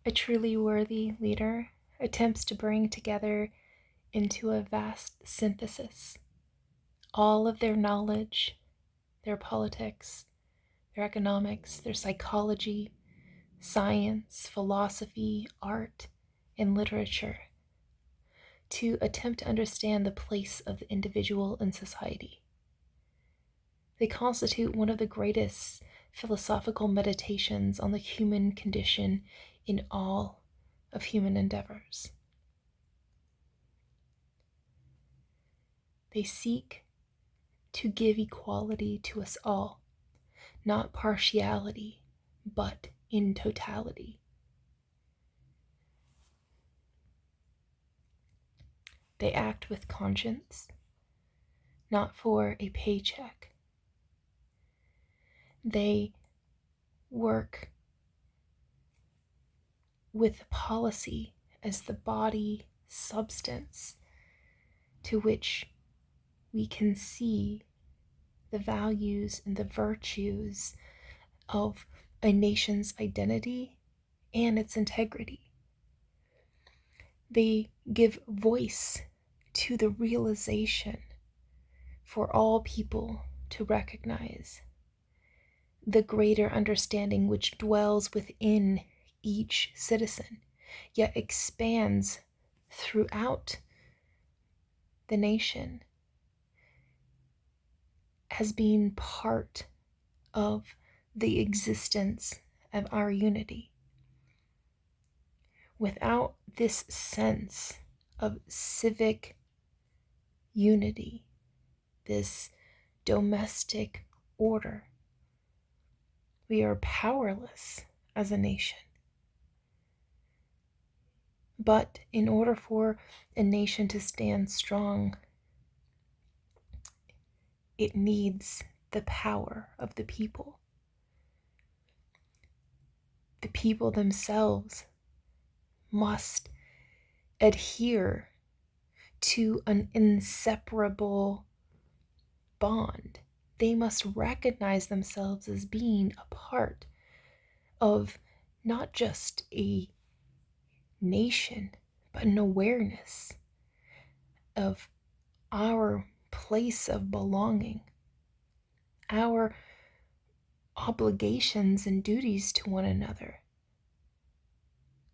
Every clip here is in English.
A truly worthy leader attempts to bring together into a vast synthesis all of their knowledge, their politics, their economics, their psychology, science, philosophy, art, and literature to attempt to understand the place of the individual in society. They constitute one of the greatest philosophical meditations on the human condition in all of human endeavors. They seek to give equality to us all, not partiality, but in totality. They act with conscience, not for a paycheck. They work with policy as the body substance to which we can see the values and the virtues of a nation's identity and its integrity. They give voice to the realization for all people to recognize the greater understanding which dwells within each citizen, yet expands throughout the nation as being part of the existence of our unity. Without this sense of civic unity, this domestic order, we are powerless as a nation. But in order for a nation to stand strong, it needs the power of the people. The people themselves must adhere to an inseparable bond. They must recognize themselves as being a part of not just a nation, but an awareness of our place of belonging, our obligations and duties to one another,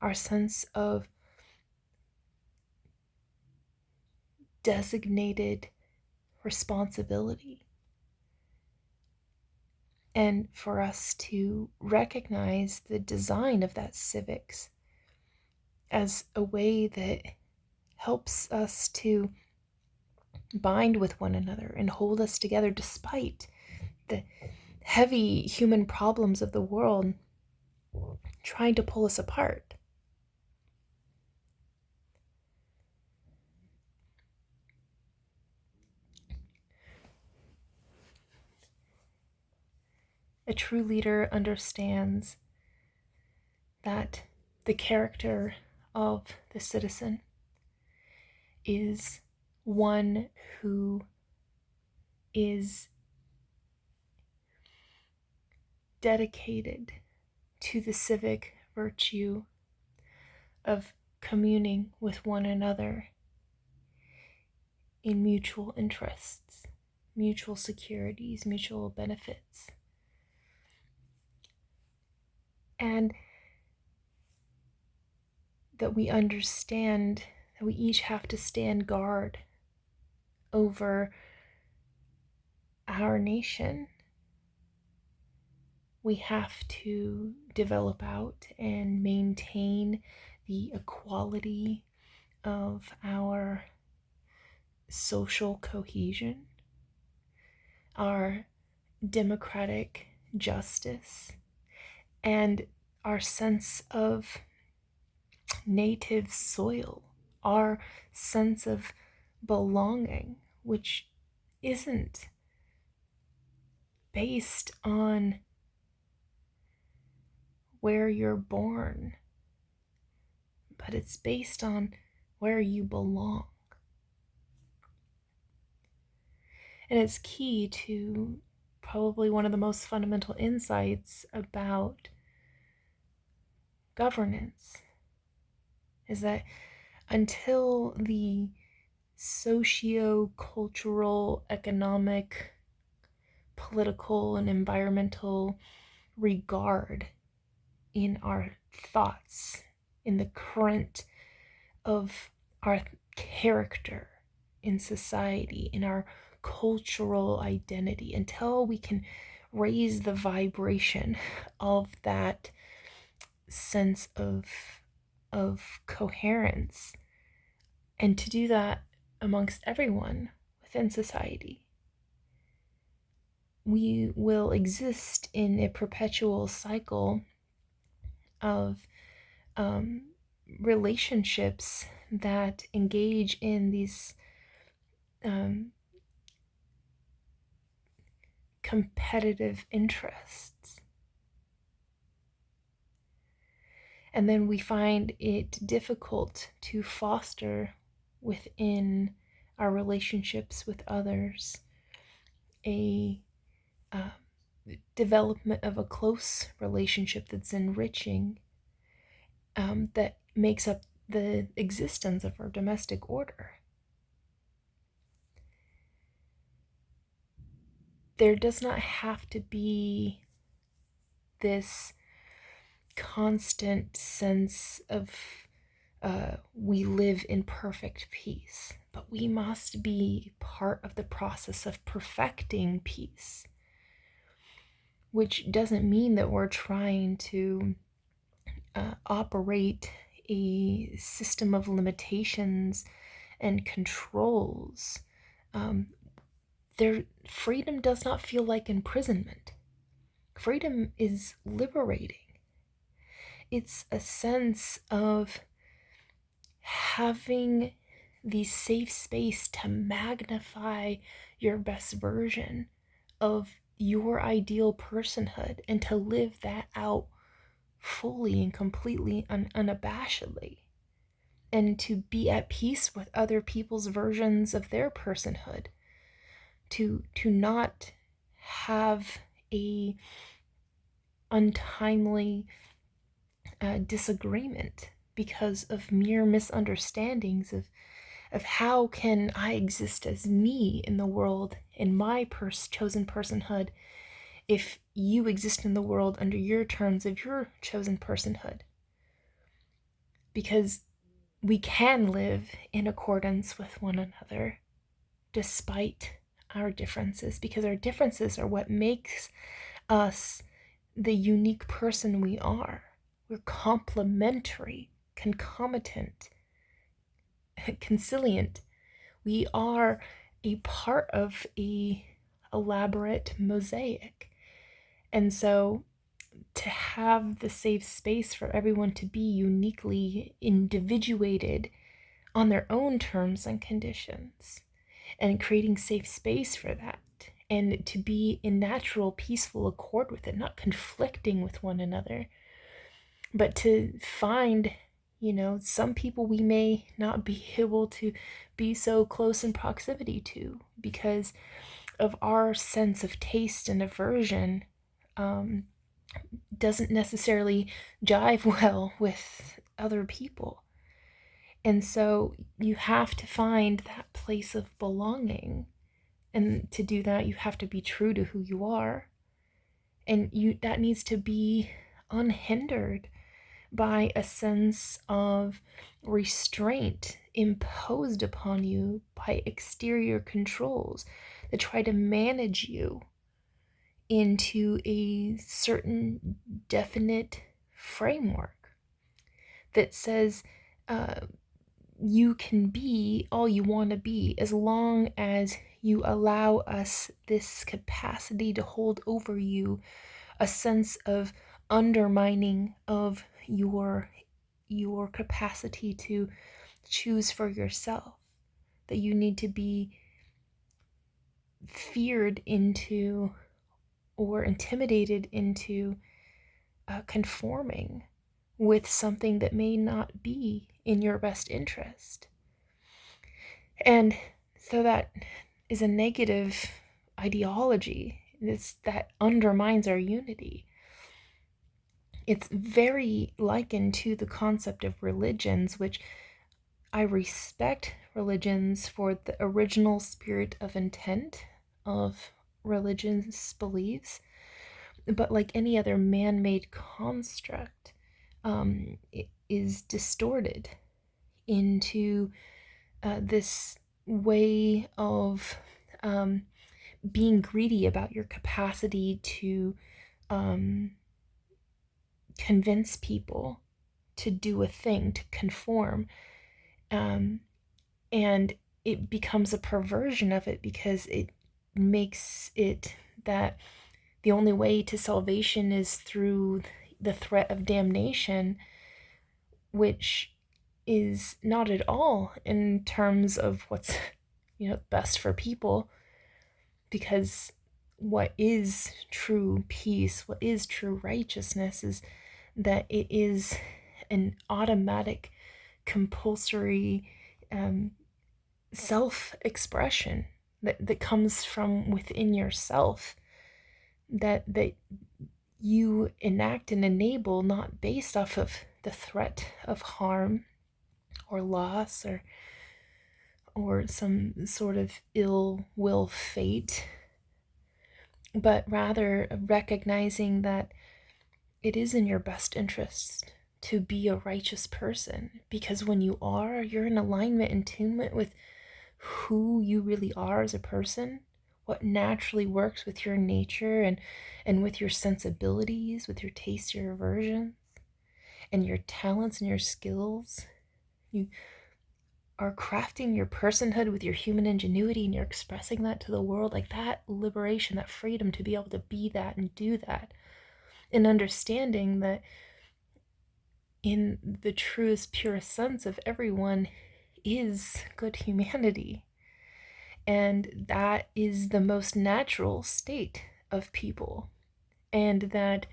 our sense of designated responsibility. And for us to recognize the design of that civics as a way that helps us to bind with one another and hold us together despite the heavy human problems of the world trying to pull us apart. A true leader understands that the character of the citizen is one who is dedicated to the civic virtue of communing with one another in mutual interests, mutual securities, mutual benefits. And that we understand that we each have to stand guard over our nation. We have to develop out and maintain the equality of our social cohesion, our democratic justice, and our sense of native soil, our sense of belonging, which isn't based on where you're born, but it's based on where you belong. And it's key to probably one of the most fundamental insights about governance, is that until the socio-cultural, economic, political, and environmental regard in our thoughts, in the current of our character in society, in our cultural identity, until we can raise the vibration of that sense of coherence, and to do that amongst everyone within society, we will exist in a perpetual cycle of relationships that engage in these competitive interests. And then we find it difficult to foster within our relationships with others a development of a close relationship that's enriching, that makes up the existence of our domestic order. There does not have to be this constant sense of we live in perfect peace, but we must be part of the process of perfecting peace, which doesn't mean that we're trying to operate a system of limitations and controls. Freedom does not feel like imprisonment. Freedom is liberating. It's a sense of having the safe space to magnify your best version of your ideal personhood and to live that out fully and completely unabashedly, and to be at peace with other people's versions of their personhood, to not have a untimely disagreement because of mere misunderstandings of how can I exist as me in the world in my chosen personhood if you exist in the world under your terms of your chosen personhood. Because we can live in accordance with one another despite our differences, because our differences are what makes us the unique person we are. We're complementary, concomitant, consilient. We are a part of a elaborate mosaic. And so to have the safe space for everyone to be uniquely individuated on their own terms and conditions, and creating safe space for that, and to be in natural, peaceful accord with it, not conflicting with one another, but to find, some people we may not be able to be so close in proximity to because of our sense of taste and aversion, doesn't necessarily jive well with other people. And so you have to find that place of belonging. And to do that, you have to be true to who you are. And that needs to be unhindered by a sense of restraint imposed upon you by exterior controls that try to manage you into a certain definite framework that says you can be all you want to be as long as you allow us this capacity to hold over you a sense of undermining of your capacity to choose for yourself, that you need to be feared into or intimidated into conforming with something that may not be in your best interest. And so that is a negative ideology. That undermines our unity. It's very likened to the concept of religions, which I respect religions for the original spirit of intent of religion's beliefs, but like any other man-made construct, it is distorted into this way of being greedy about your capacity to um, convince people to do a thing, to conform. Um, and it becomes a perversion of it because it makes it that the only way to salvation is through the threat of damnation, which is not at all in terms of what's best for people, because what is true peace, what is true righteousness, is that it is an automatic, compulsory self-expression that comes from within yourself, that you enact and enable, not based off of the threat of harm or loss or some sort of ill will fate, but rather recognizing that it is in your best interest to be a righteous person, because when you are, you're in alignment and attunement with who you really are as a person, what naturally works with your nature and with your sensibilities, with your tastes, your aversions, and your talents and your skills. You are crafting your personhood with your human ingenuity, and you're expressing that to the world, like that liberation, that freedom to be able to be that and do that, and understanding that in the truest, purest sense of everyone is good humanity. And that is the most natural state of people. And that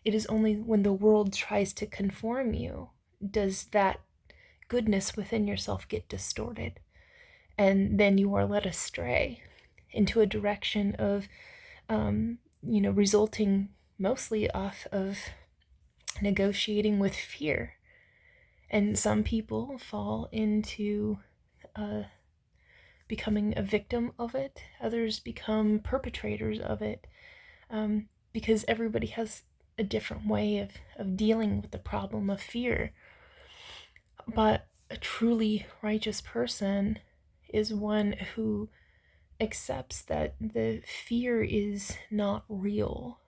it is only when the world tries to conform you does that goodness within yourself get distorted. And then you are led astray into a direction of, resulting mostly off of negotiating with fear. And some people fall into becoming a victim of it, others become perpetrators of it, because everybody has a different way of dealing with the problem of fear. But a truly righteous person is one who accepts that the fear is not real,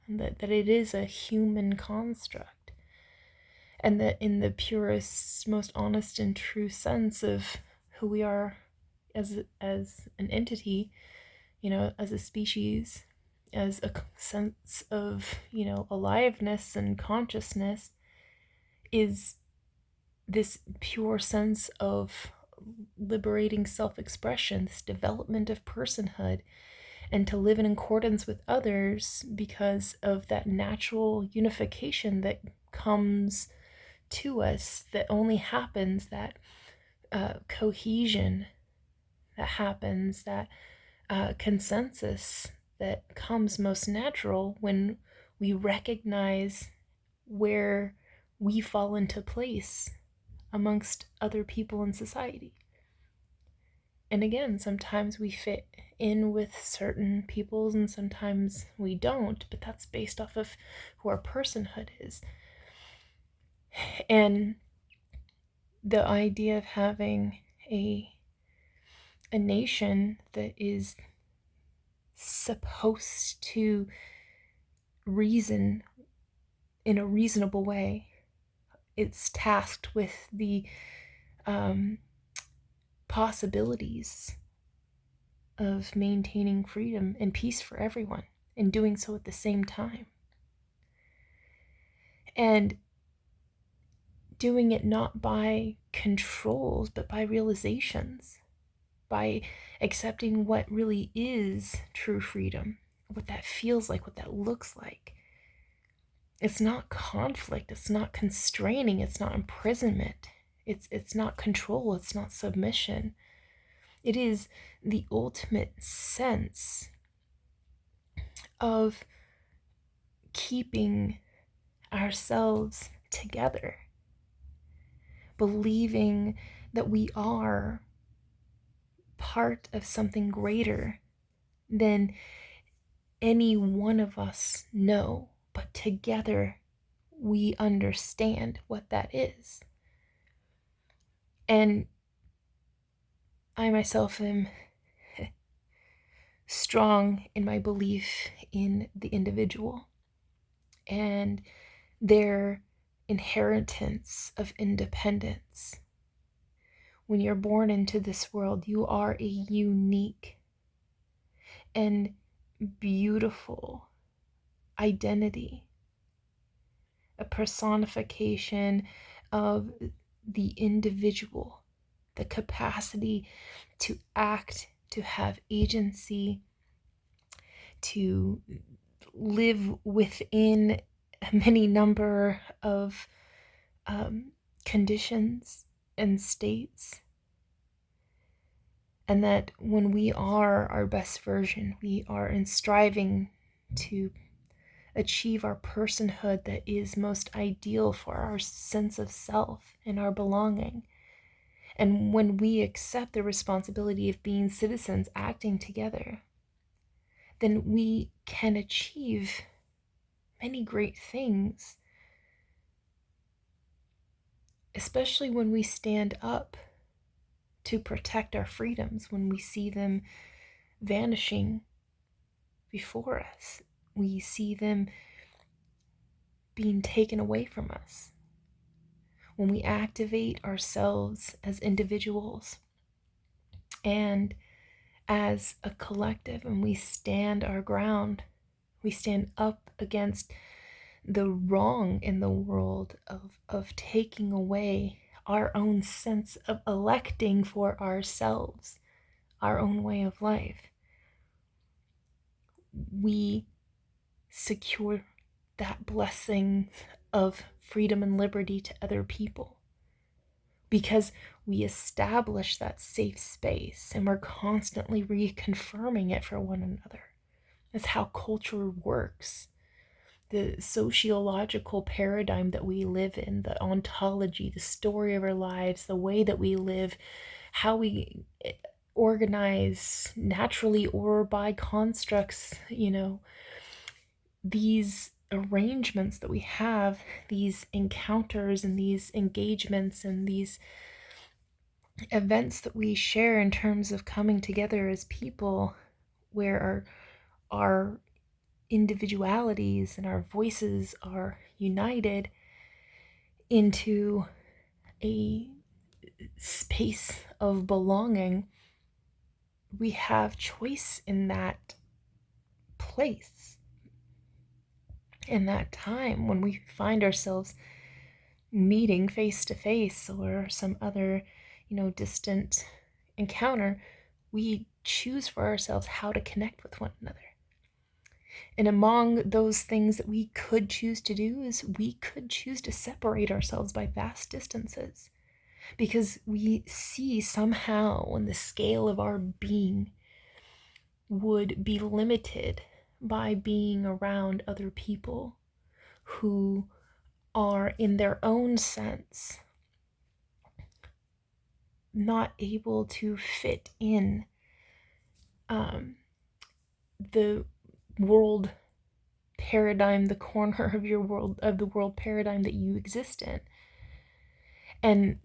that it is a human construct, and that in the purest, most honest and true sense of who we are as an entity, as a species, as a sense of, aliveness and consciousness, is this pure sense of liberating self-expression, this development of personhood, and to live in accordance with others because of that natural unification that comes to us, that only happens, that cohesion that happens, that consensus that comes most natural when we recognize where we fall into place amongst other people in society. And again, sometimes we fit in with certain peoples and sometimes we don't, but that's based off of who our personhood is. And the idea of having a nation that is supposed to reason in a reasonable way, it's tasked with the possibilities of maintaining freedom and peace for everyone and doing so at the same time. And doing it not by controls, but by realizations, by accepting what really is true freedom, what that feels like, what that looks like. It's not conflict, it's not constraining, it's not imprisonment, it's not control, it's not submission. It is the ultimate sense of keeping ourselves together, believing that we are part of something greater than any one of us know, but together we understand what that is. And I myself am strong in my belief in the individual and their inheritance of independence. When you're born into this world, you are a unique and beautiful identity, a personification of the individual, the capacity to act, to have agency, to live within many number of conditions and states. And that when we are our best version, we are in striving to achieve our personhood that is most ideal for our sense of self and our belonging. And when we accept the responsibility of being citizens acting together, then we can achieve many great things, especially when we stand up to protect our freedoms, when we see them vanishing before us. We see them being taken away from us. When we activate ourselves as individuals and as a collective, and we stand our ground, we stand up against the wrong in the world of taking away our own sense of electing for ourselves, our own way of life. We secure that blessing of freedom and liberty to other people because we establish that safe space and we're constantly reconfirming it for one another. That's how culture works. The sociological paradigm that we live in, the ontology, the story of our lives, the way that we live, how we organize naturally or by constructs, these arrangements that we have, these encounters and these engagements and these events that we share in terms of coming together as people, where our individualities and our voices are united into a space of belonging, we have choice in that place, in that time when we find ourselves meeting face to face or some other, distant encounter. We choose for ourselves how to connect with one another. And among those things that we could choose to do is we could choose to separate ourselves by vast distances, because we see somehow when the scale of our being would be limited by being around other people who are in their own sense not able to fit in the world paradigm, the corner of the world paradigm that you exist in. And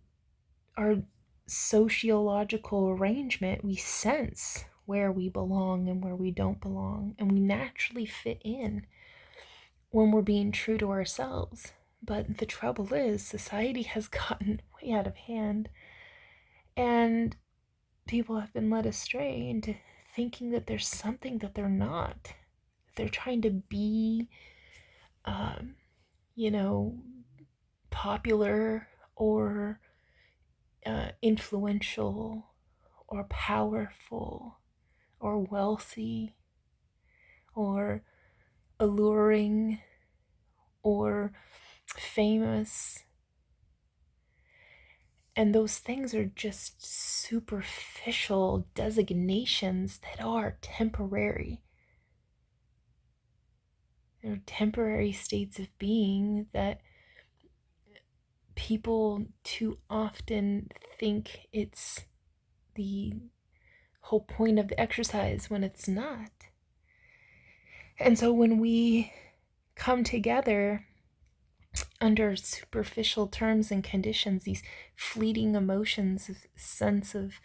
our sociological arrangement, we sense where we belong and where we don't belong, and we naturally fit in when we're being true to ourselves. But the trouble is, society has gotten way out of hand, and people have been led astray into thinking that there's something that they're not. They're trying to be, popular or influential or powerful or wealthy or alluring or famous. And those things are just superficial designations that are temporary. They're temporary states of being that people too often think it's the whole point of the exercise when it's not. And so when we come together under superficial terms and conditions, these fleeting emotions, sense of,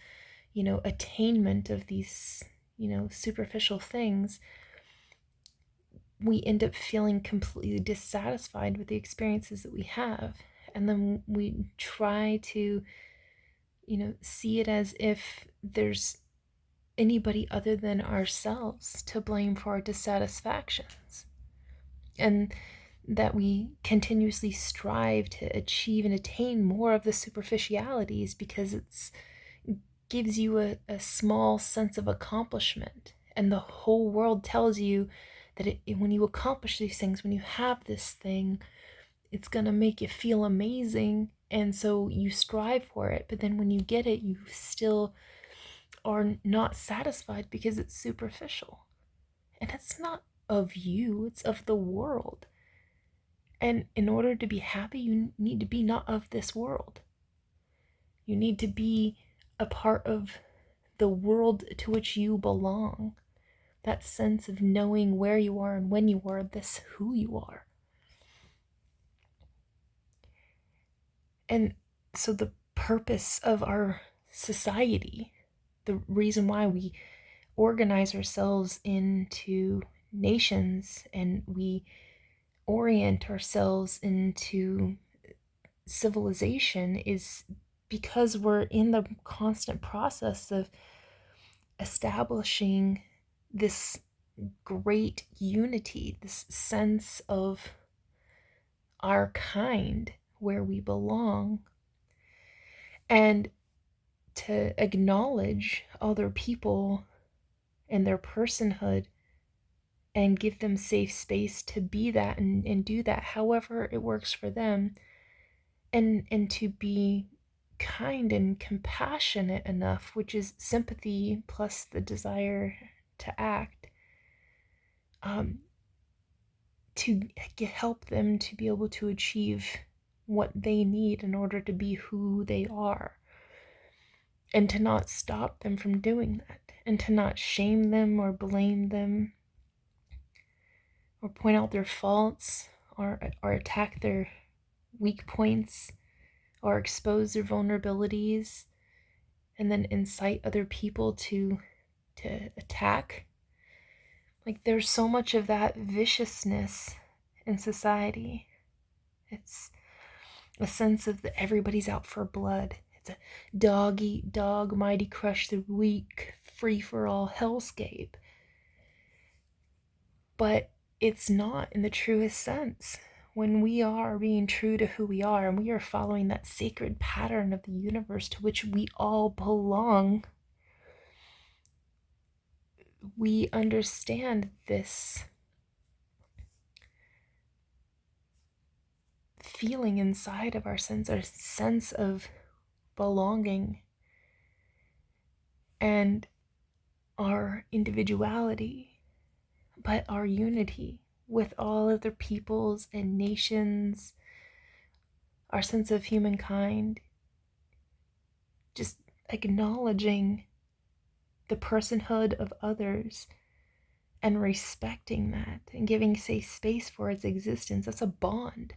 attainment of these, superficial things, we end up feeling completely dissatisfied with the experiences that we have. And then we try to, see it as if there's anybody other than ourselves to blame for our dissatisfactions. And that we continuously strive to achieve and attain more of the superficialities because it's gives you a small sense of accomplishment. And the whole world tells you that when you accomplish these things, when you have this thing, it's going to make you feel amazing. And so you strive for it. But then when you get it, you still are not satisfied because it's superficial. And it's not of you, it's of the world. And in order to be happy, you need to be not of this world. You need to be a part of the world to which you belong. That sense of knowing where you are and when you are, this who you are. And so the purpose of our society, the reason why we organize ourselves into nations and we orient ourselves into civilization is because we're in the constant process of establishing this great unity, this sense of our kind where we belong, and to acknowledge other people and their personhood and give them safe space to be that and do that however it works for them, and to be kind and compassionate enough, which is sympathy plus the desire to act, to help them to be able to achieve what they need in order to be who they are, and to not stop them from doing that, and to not shame them or blame them or point out their faults or attack their weak points or expose their vulnerabilities and then incite other people to attack. Like, there's so much of that viciousness in society. It's a sense of that everybody's out for blood. It's a dog eat dog, mighty crush the weak, free for all hellscape. But it's not in the truest sense. When we are being true to who we are and we are following that sacred pattern of the universe to which we all belong, we understand this feeling inside of our sense of belonging and our individuality, but our unity with all other peoples and nations, our sense of humankind, just acknowledging the personhood of others and respecting that and giving safe space for its existence. That's a bond.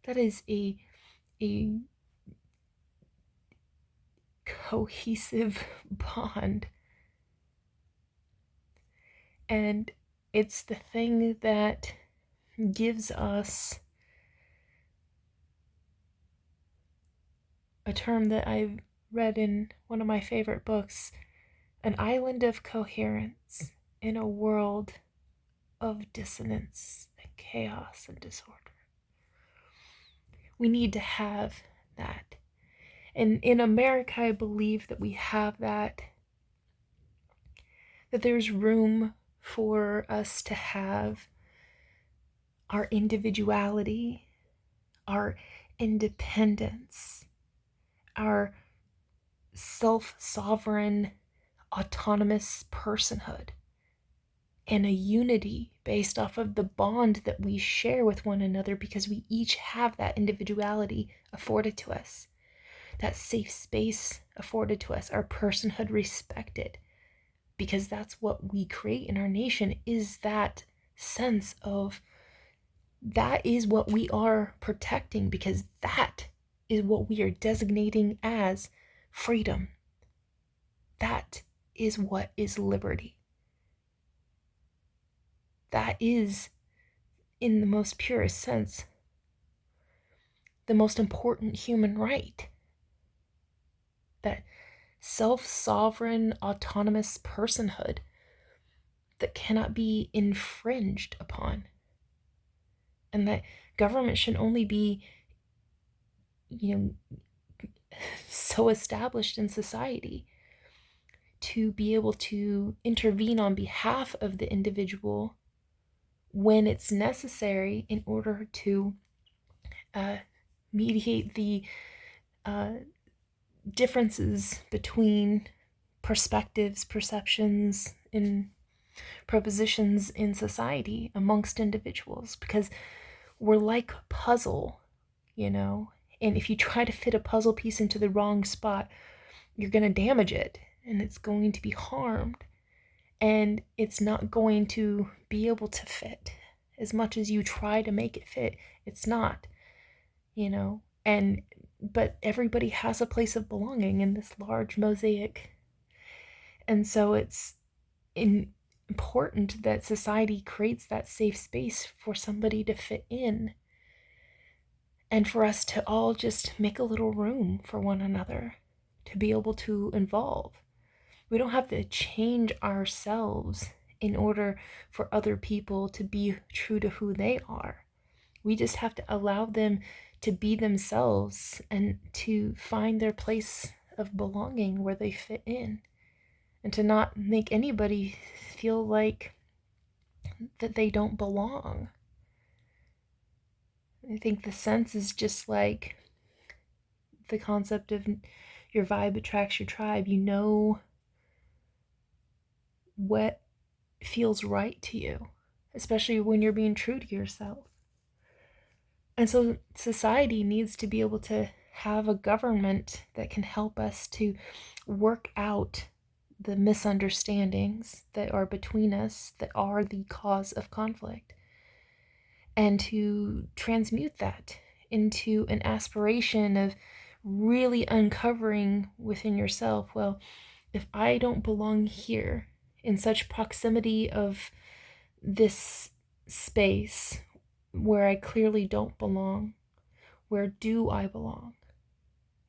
That is a cohesive bond. And it's the thing that gives us a term that I've read in one of my favorite books, an island of coherence in a world of dissonance and chaos and disorder. We need to have that. And in America, I believe that we have that there's room for us to have our individuality, our independence, our self-sovereign, autonomous personhood. and a unity based off of the bond that we share with one another, because we each have that individuality afforded to us, that safe space afforded to us, our personhood respected, because that's what we create in our nation, is that sense of that is what we are protecting, because that is what we are designating as freedom. That is what is liberty. That is, in the most purest sense, the most important human right. That self-sovereign, autonomous personhood that cannot be infringed upon. And that government should only be, so established in society to be able to intervene on behalf of the individual when it's necessary in order to mediate the differences between perspectives, perceptions, and propositions in society amongst individuals, because we're like a puzzle, and if you try to fit a puzzle piece into the wrong spot, you're going to damage it and it's going to be harmed, and it's not going to be able to fit as much as you try to make it fit. It's not, but everybody has a place of belonging in this large mosaic. And so it's important that society creates that safe space for somebody to fit in, and for us to all just make a little room for one another to be able to evolve. We don't have to change ourselves in order for other people to be true to who they are. We just have to allow them to be themselves and to find their place of belonging where they fit in, and to not make anybody feel like that they don't belong. I think the sense is just like the concept of your vibe attracts your tribe. You know what feels right to you, especially when you're being true to yourself. And so society needs to be able to have a government that can help us to work out the misunderstandings that are between us, that are the cause of conflict, and to transmute that into an aspiration of really uncovering within yourself, well, if I don't belong here in such proximity of this space where I clearly don't belong, where do I belong?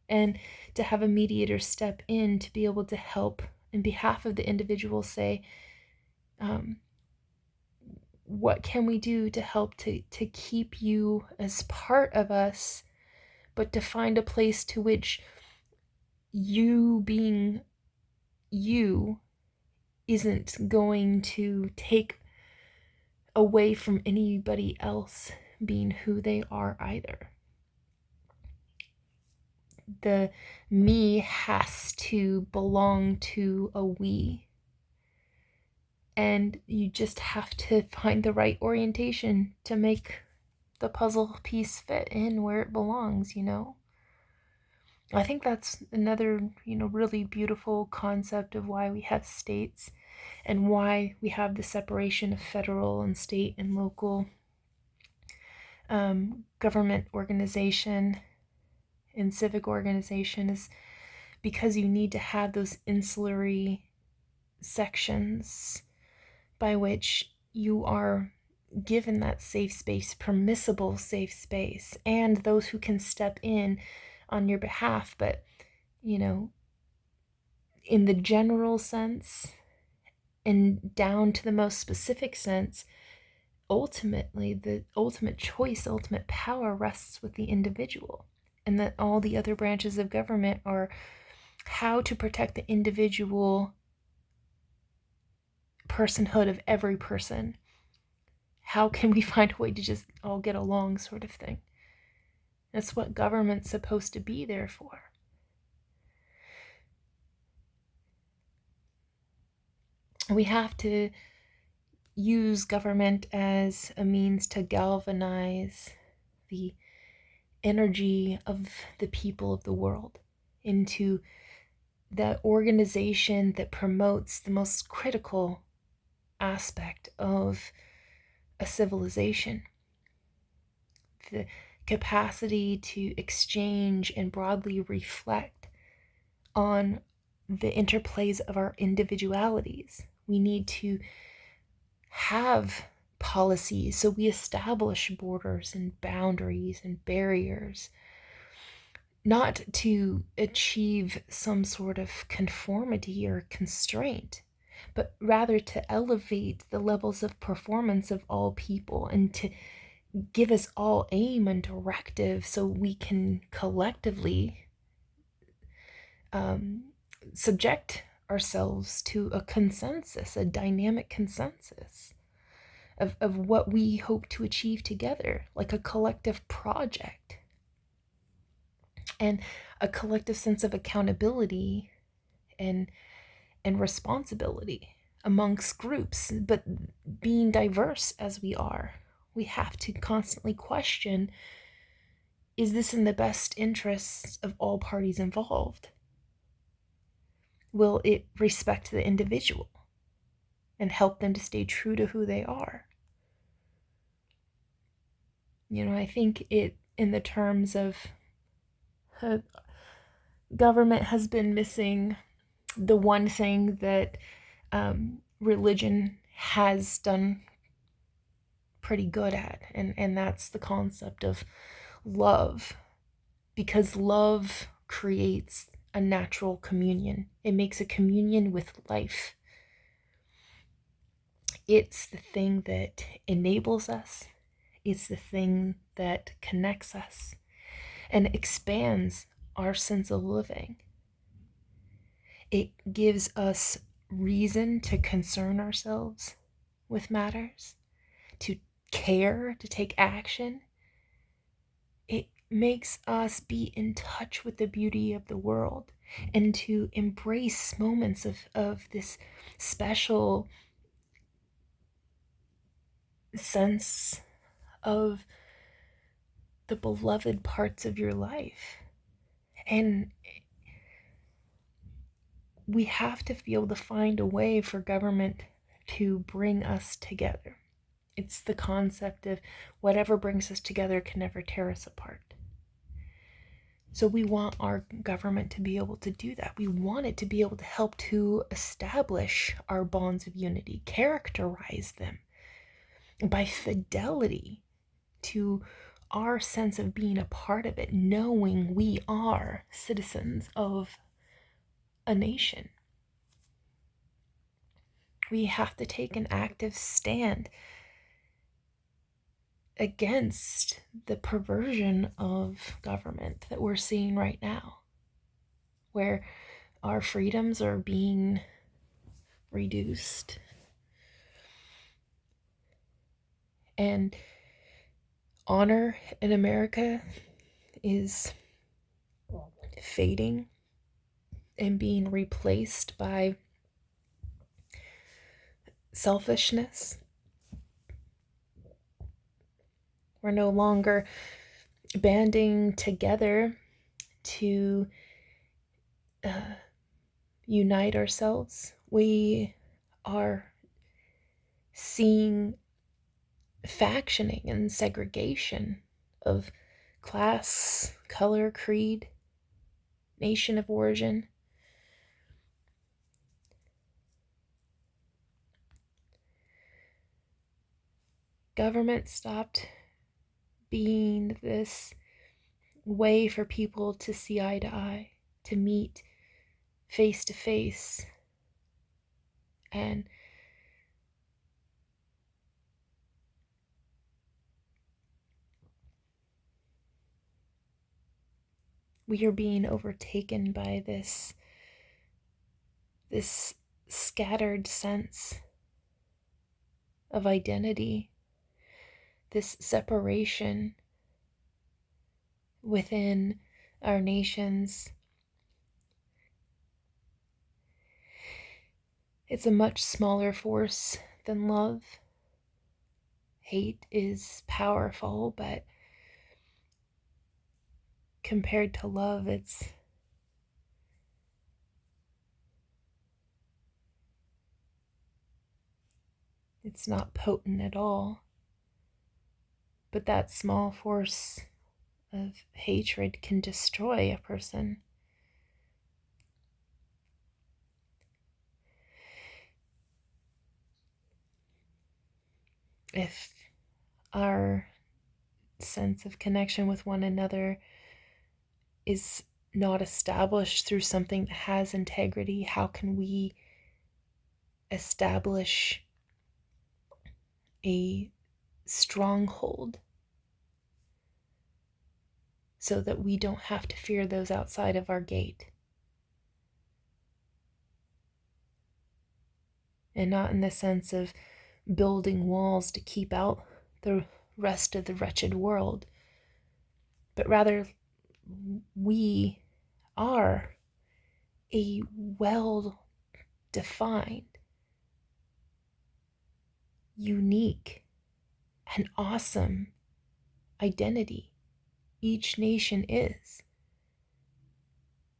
And to have a mediator step in to be able to help in behalf of the individual, say, what can we do to help to keep you as part of us, but to find a place to which you being you isn't going to take away from anybody else being who they are either. The me has to belong to a we. And you just have to find the right orientation to make the puzzle piece fit in where it belongs, I think that's another, really beautiful concept of why we have states and why we have the separation of federal and state and local government organization and civic organization, is because you need to have those insulary sections by which you are given that safe space, permissible safe space, and those who can step in on your behalf. But, in the general sense and down to the most specific sense, ultimately, the ultimate choice, ultimate power rests with the individual. And that all the other branches of government are how to protect the individual personhood of every person. How can we find a way to just all get along, sort of thing? That's what government's supposed to be there for. We have to, use government as a means to galvanize the energy of the people of the world into the organization that promotes the most critical aspect of a civilization, the capacity to exchange and broadly reflect on the interplays of our individualities. We need to have policies, so we establish borders and boundaries and barriers, not to achieve some sort of conformity or constraint, but rather to elevate the levels of performance of all people and to give us all aim and directive so we can collectively subject ourselves to a consensus, a dynamic consensus of what we hope to achieve together, like a collective project and a collective sense of accountability and responsibility amongst groups. But being diverse as we are, we have to constantly question, is this in the best interests of all parties involved? Will it respect the individual and help them to stay true to who they are? I think it, in the terms of government, has been missing the one thing that religion has done pretty good at, and that's the concept of love, because love creates a natural communion. It makes a communion with life. It's the thing that enables us. It's the thing that connects us and expands our sense of living. It gives us reason to concern ourselves with matters, to care, to take action. It makes us be in touch with the beauty of the world and to embrace moments of this special sense of the beloved parts of your life. And we have to be able to find a way for government to bring us together. It's the concept of whatever brings us together can never tear us apart. So we want our government to be able to do that. We want it to be able to help to establish our bonds of unity, characterize them by fidelity to our sense of being a part of it, knowing we are citizens of a nation. We have to take an active stand against the perversion of government that we're seeing right now, where our freedoms are being reduced and honor in America is fading and being replaced by selfishness. We're no longer banding together to unite ourselves. We are seeing factioning and segregation of class, color, creed, nation of origin. Government stopped being this way for people to see eye to eye, to meet face to face, and we are being overtaken by this scattered sense of identity, this separation within our nations. It's a much smaller force than love. hate is powerful, but compared to love, it's not potent at all. But that small force of hatred can destroy a person. If our sense of connection with one another is not established through something that has integrity, how can we establish a stronghold so that we don't have to fear those outside of our gate? And not in the sense of building walls to keep out the rest of the wretched world, but rather we are a well defined, unique, and awesome identity. Each nation is.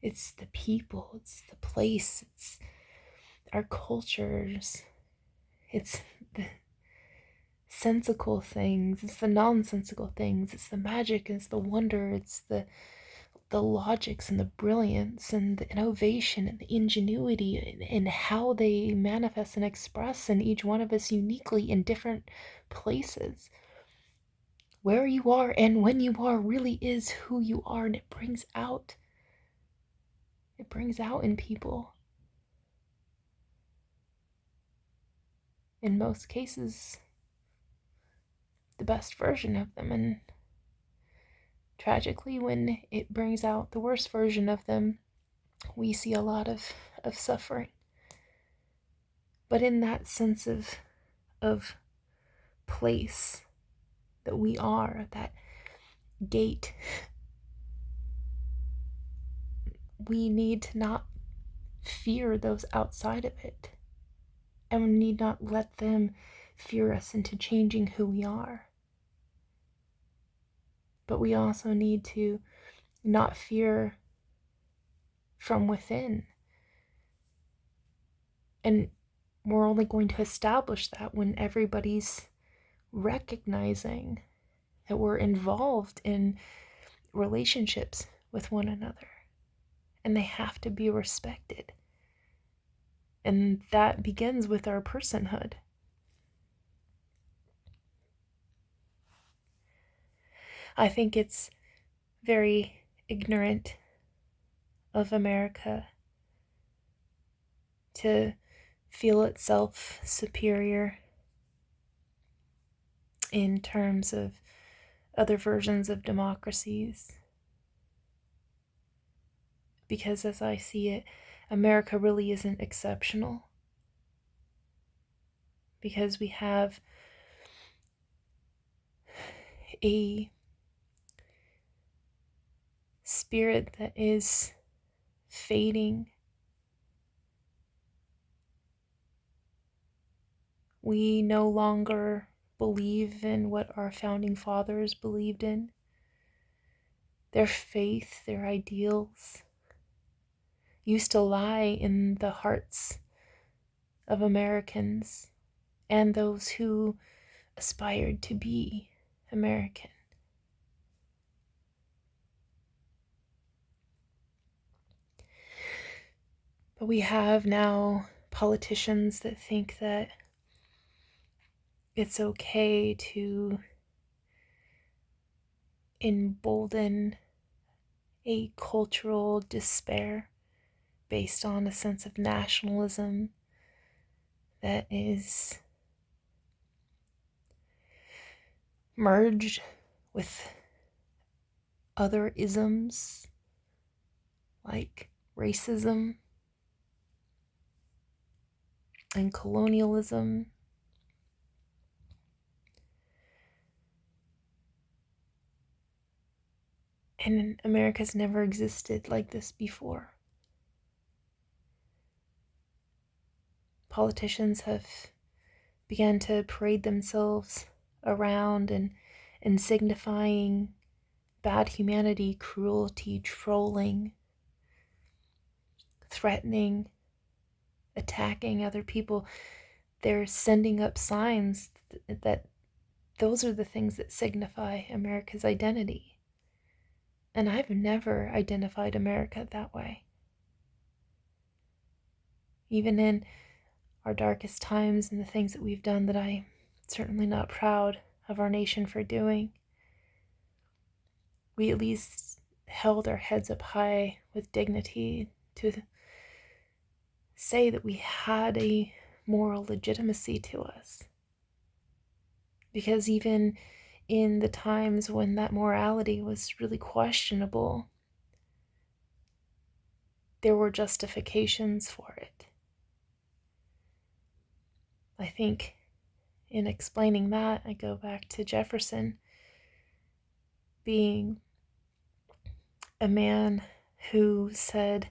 It's the people, it's the place, it's our cultures, it's the sensical things, it's the nonsensical things, it's the magic, it's the wonder, it's the logics and the brilliance and the innovation and the ingenuity and how they manifest and express in each one of us uniquely in different places. Where you are and when you are really is who you are, and it brings out in people, in most cases, the best version of them. And tragically, when it brings out the worst version of them, we see a lot of suffering. But in that sense of place that we are, that gate, we need to not fear those outside of it, and we need not let them fear us into changing who we are. But we also need to not fear from within. And we're only going to establish that when everybody's recognizing that we're involved in relationships with one another, and they have to be respected. And that begins with our personhood. I think it's very ignorant of America to feel itself superior in terms of other versions of democracies. Because as I see it, America really isn't exceptional. Because we have a spirit that is fading. We no longer believe in what our founding fathers believed in. Their faith, their ideals used to lie in the hearts of Americans and those who aspired to be American. But we have now politicians that think that it's okay to embolden a cultural despair based on a sense of nationalism that is merged with other isms like racism and colonialism. And America's never existed like this before. Politicians have begun to parade themselves around and signifying bad humanity, cruelty, trolling, threatening, attacking other people. They're sending up signs that those are the things that signify America's identity. And I've never identified America that way. Even in our darkest times and the things that we've done that I'm certainly not proud of our nation for doing, we at least held our heads up high with dignity to say that we had a moral legitimacy to us. Because even in the times when that morality was really questionable, there were justifications for it. I think in explaining that, I go back to Jefferson being a man who said,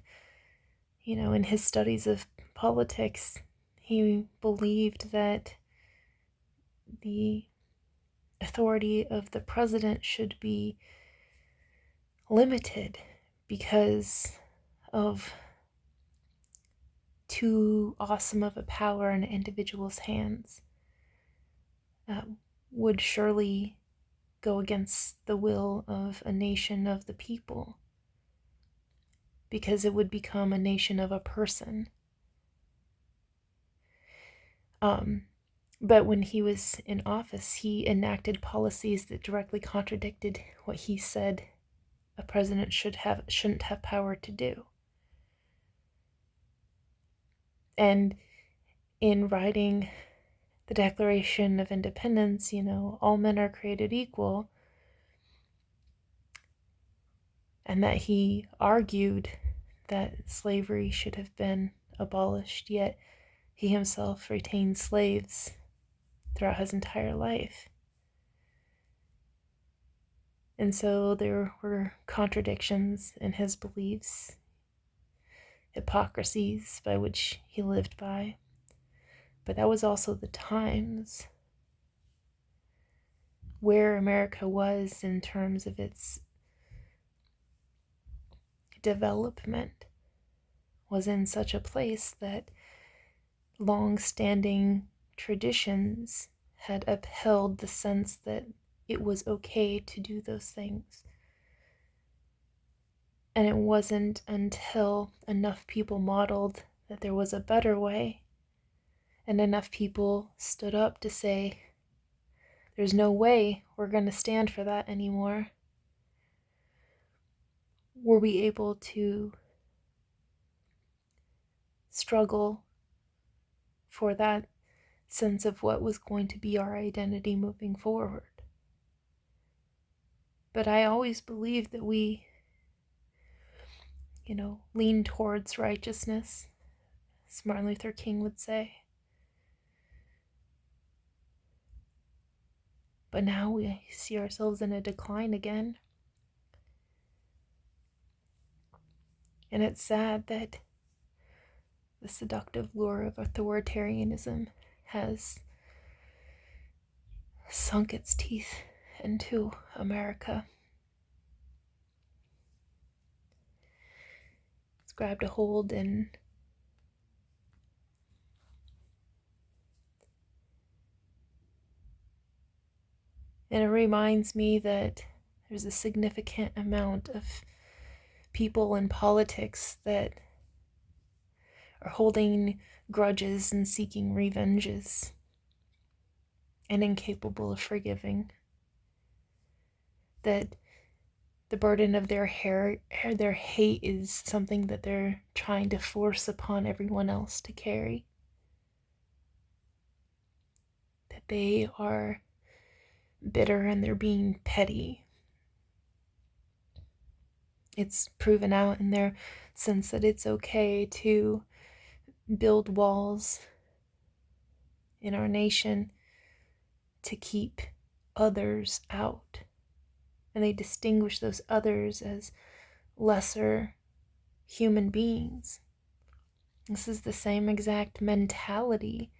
in his studies of politics, he believed that the authority of the president should be limited because of too awesome of a power in an individual's hands would surely go against the will of a nation of the people, because it would become a nation of a person. But when he was in office, he enacted policies that directly contradicted what he said a president shouldn't have power to do. And in writing the Declaration of Independence, all men are created equal, and that he argued that slavery should have been abolished, yet he himself retained slaves throughout his entire life. And so there were contradictions in his beliefs, hypocrisies by which he lived by. But that was also the times where America was in terms of its development, was in such a place that long-standing traditions had upheld the sense that it was okay to do those things. And it wasn't until enough people modeled that there was a better way, and enough people stood up to say, there's no way we're going to stand for that anymore, were we able to struggle for that sense of what was going to be our identity moving forward. But I always believed that we, lean towards righteousness, as Martin Luther King would say. But now we see ourselves in a decline again. And it's sad that the seductive lure of authoritarianism has sunk its teeth into America. It's grabbed a hold and it reminds me that there's a significant amount of people in politics that are holding grudges and seeking revenges and incapable of forgiving. That the burden of their hate is something that they're trying to force upon everyone else to carry. That they are bitter and they're being petty. It's proven out in their sense that it's okay to build walls in our nation to keep others out. And they distinguish those others as lesser human beings. This is the same exact mentality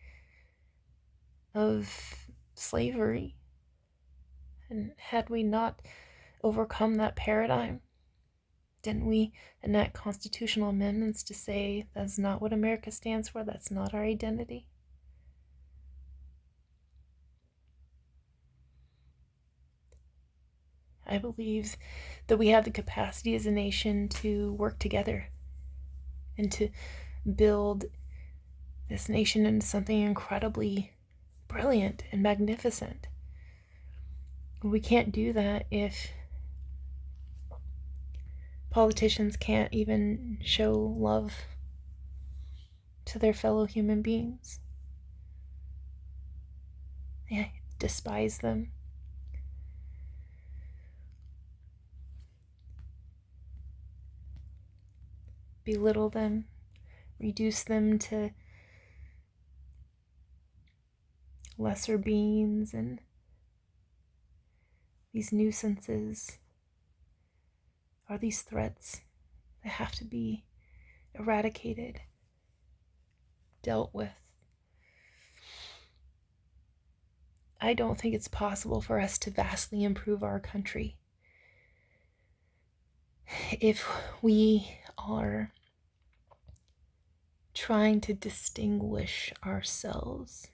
of slavery. And had we not overcome that paradigm, didn't we enact constitutional amendments to say that's not what America stands for, that's not our identity? I believe that we have the capacity as a nation to work together and to build this nation into something incredibly brilliant and magnificent. We can't do that if politicians can't even show love to their fellow human beings. They despise them. Belittle them, reduce them to lesser beings and these nuisances are these threats that have to be eradicated, dealt with. I don't think it's possible for us to vastly improve our country if we are trying to distinguish ourselves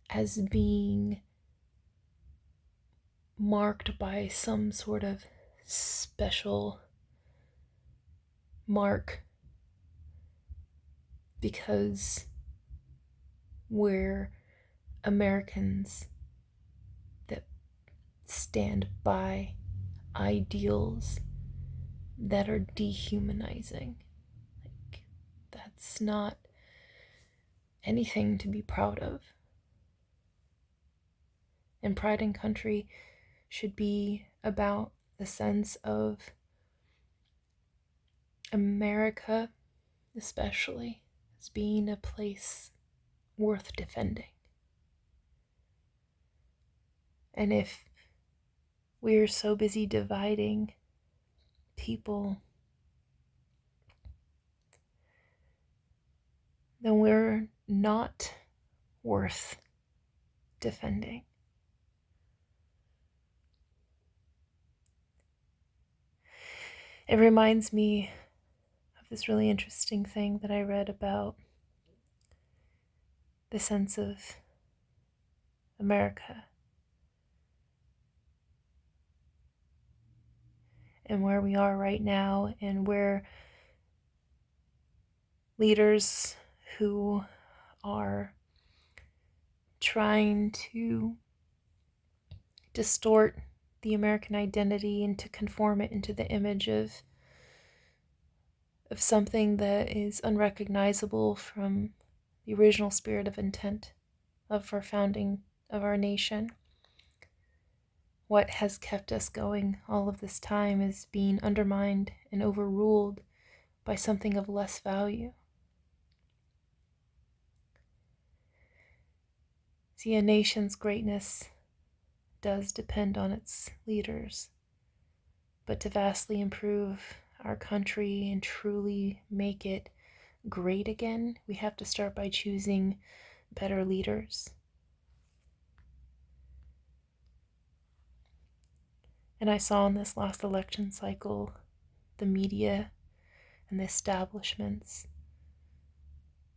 as being marked by some sort of special mark because we're Americans that stand by ideals that are dehumanizing. Like, that's not anything to be proud of. And pride in country should be about the sense of America, especially, as being a place worth defending. And if we're so busy dividing people, then we're not worth defending. It reminds me of this really interesting thing that I read about the sense of America and where we are right now, and where leaders who are trying to distort the American identity and to conform it into the image of something that is unrecognizable from the original spirit of intent of our founding of our nation. What has kept us going all of this time is being undermined and overruled by something of less value. See, a nation's greatness does depend on its leaders, but to vastly improve our country and truly make it great again, we have to start by choosing better leaders. And I saw in this last election cycle the media and the establishments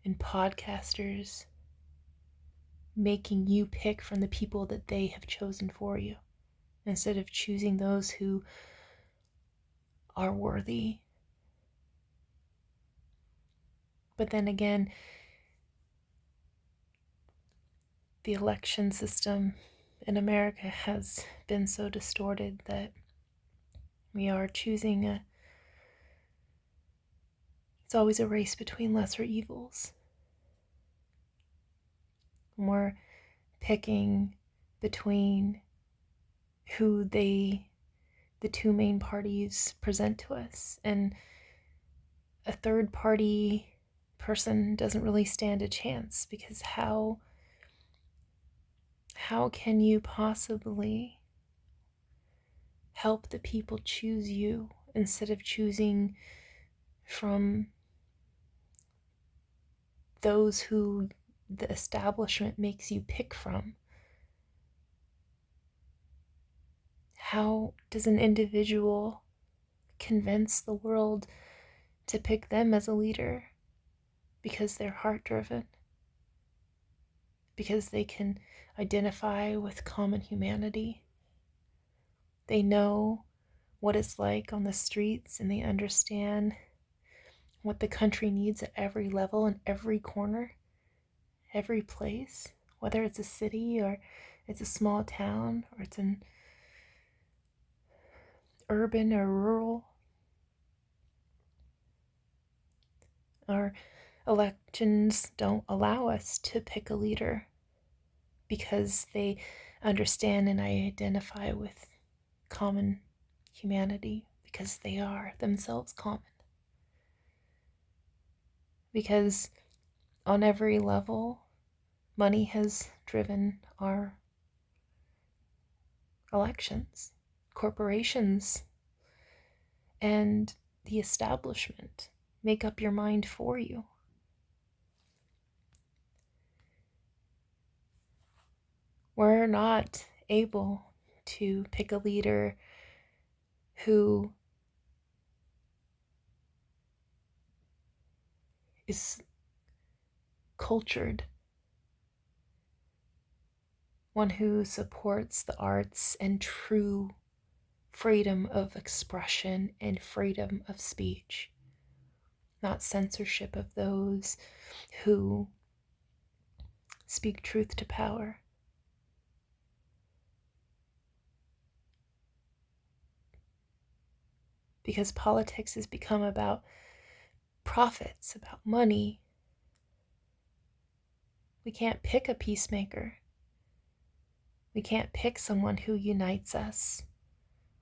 and podcasters making you pick from the people that they have chosen for you, instead of choosing those who are worthy. But then again, the election system in America has been so distorted that we are choosing it's always a race between lesser evils. We're picking between who the two main parties present to us, and a third party person doesn't really stand a chance, because how can you possibly help the people choose you instead of choosing from those who the establishment makes you pick from? How does an individual convince the world to pick them as a leader? Because they're heart driven, because they can identify with common humanity. They know what it's like on the streets, and they understand what the country needs at every level and every corner, every place, whether it's a city or it's a small town or it's an urban or rural. Our elections don't allow us to pick a leader because they understand and identify with common humanity, because they are themselves common. Because on every level, money has driven our elections. Corporations and the establishment make up your mind for you. We're not able to pick a leader who is cultured, one who supports the arts and true freedom of expression and freedom of speech, not censorship of those who speak truth to power. Because politics has become about profits, about money. We can't pick a peacemaker. We can't pick someone who unites us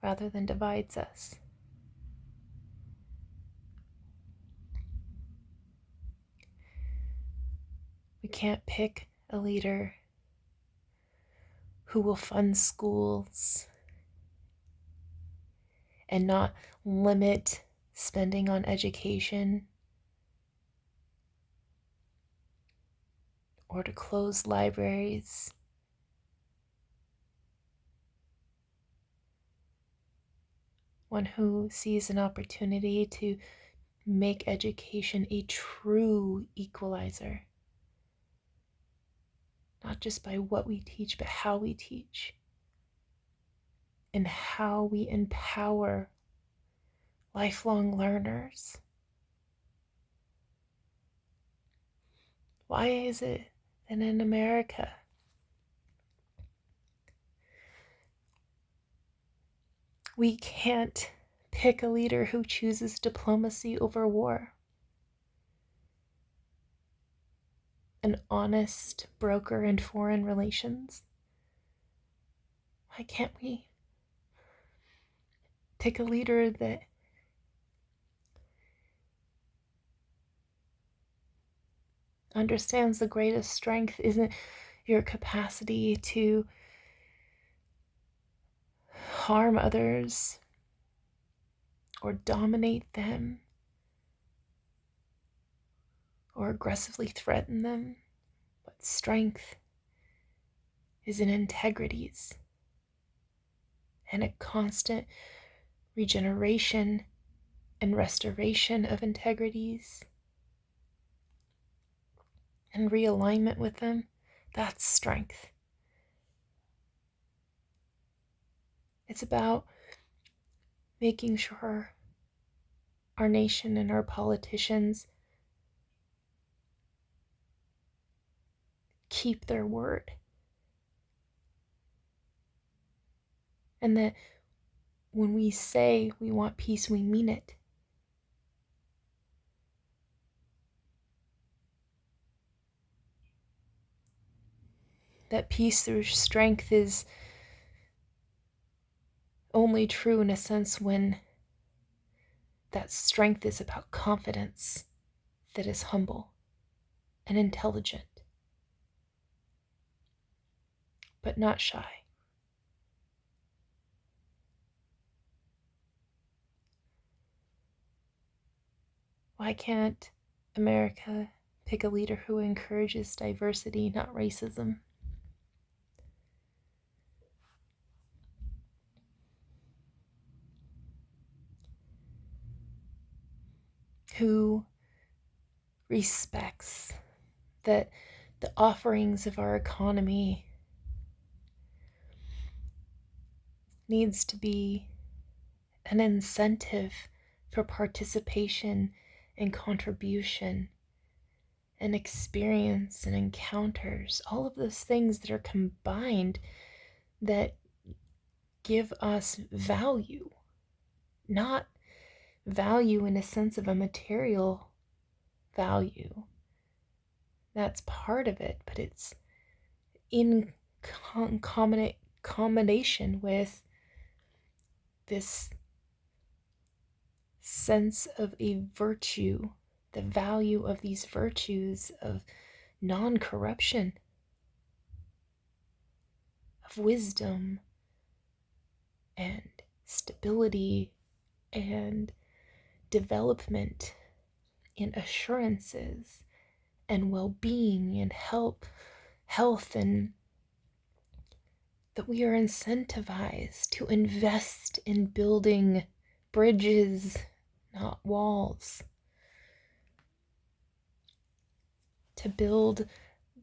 rather than divides us. We can't pick a leader who will fund schools and not limit spending on education, or to close libraries. One who sees an opportunity to make education a true equalizer, not just by what we teach, but how we teach, and how we empower lifelong learners. Why is it that in America we can't pick a leader who chooses diplomacy over war? An honest broker in foreign relations? Why can't we pick a leader that understands the greatest strength isn't your capacity to harm others or dominate them or aggressively threaten them, but strength is in integrities and a constant regeneration and restoration of integrities and realignment with them. That's strength. It's about making sure our nation and our politicians keep their word, and that when we say we want peace, we mean it. That peace through strength is only true in a sense when that strength is about confidence that is humble and intelligent, but not shy. Why can't America pick a leader who encourages diversity, not racism? who respects that the offerings of our economy needs to be an incentive for participation and contribution and experience and encounters, all of those things that are combined that give us value, not value in a sense of a material value. That's part of it, but it's in combination with this sense of a virtue, the value of these virtues of non-corruption, of wisdom and stability and development and assurances and well-being and health, and that we are incentivized to invest in building bridges, not walls, to build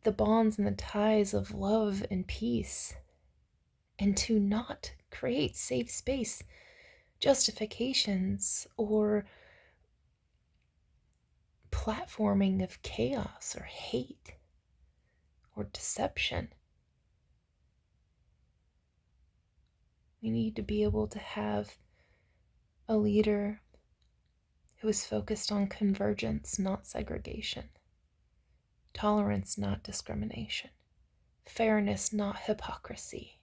the bonds and the ties of love and peace, and to not create safe space justifications or platforming of chaos or hate or deception. We need to be able to have a leader who is focused on convergence, not segregation, tolerance, not discrimination, fairness, not hypocrisy.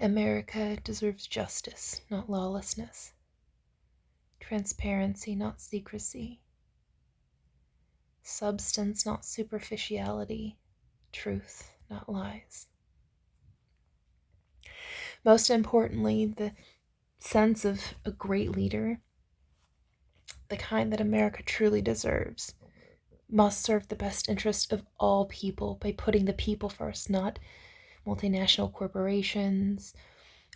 America deserves justice, not lawlessness, transparency, not secrecy, substance, not superficiality, truth, not lies. Most importantly, the sense of a great leader, the kind that America truly deserves, must serve the best interest of all people by putting the people first, not multinational corporations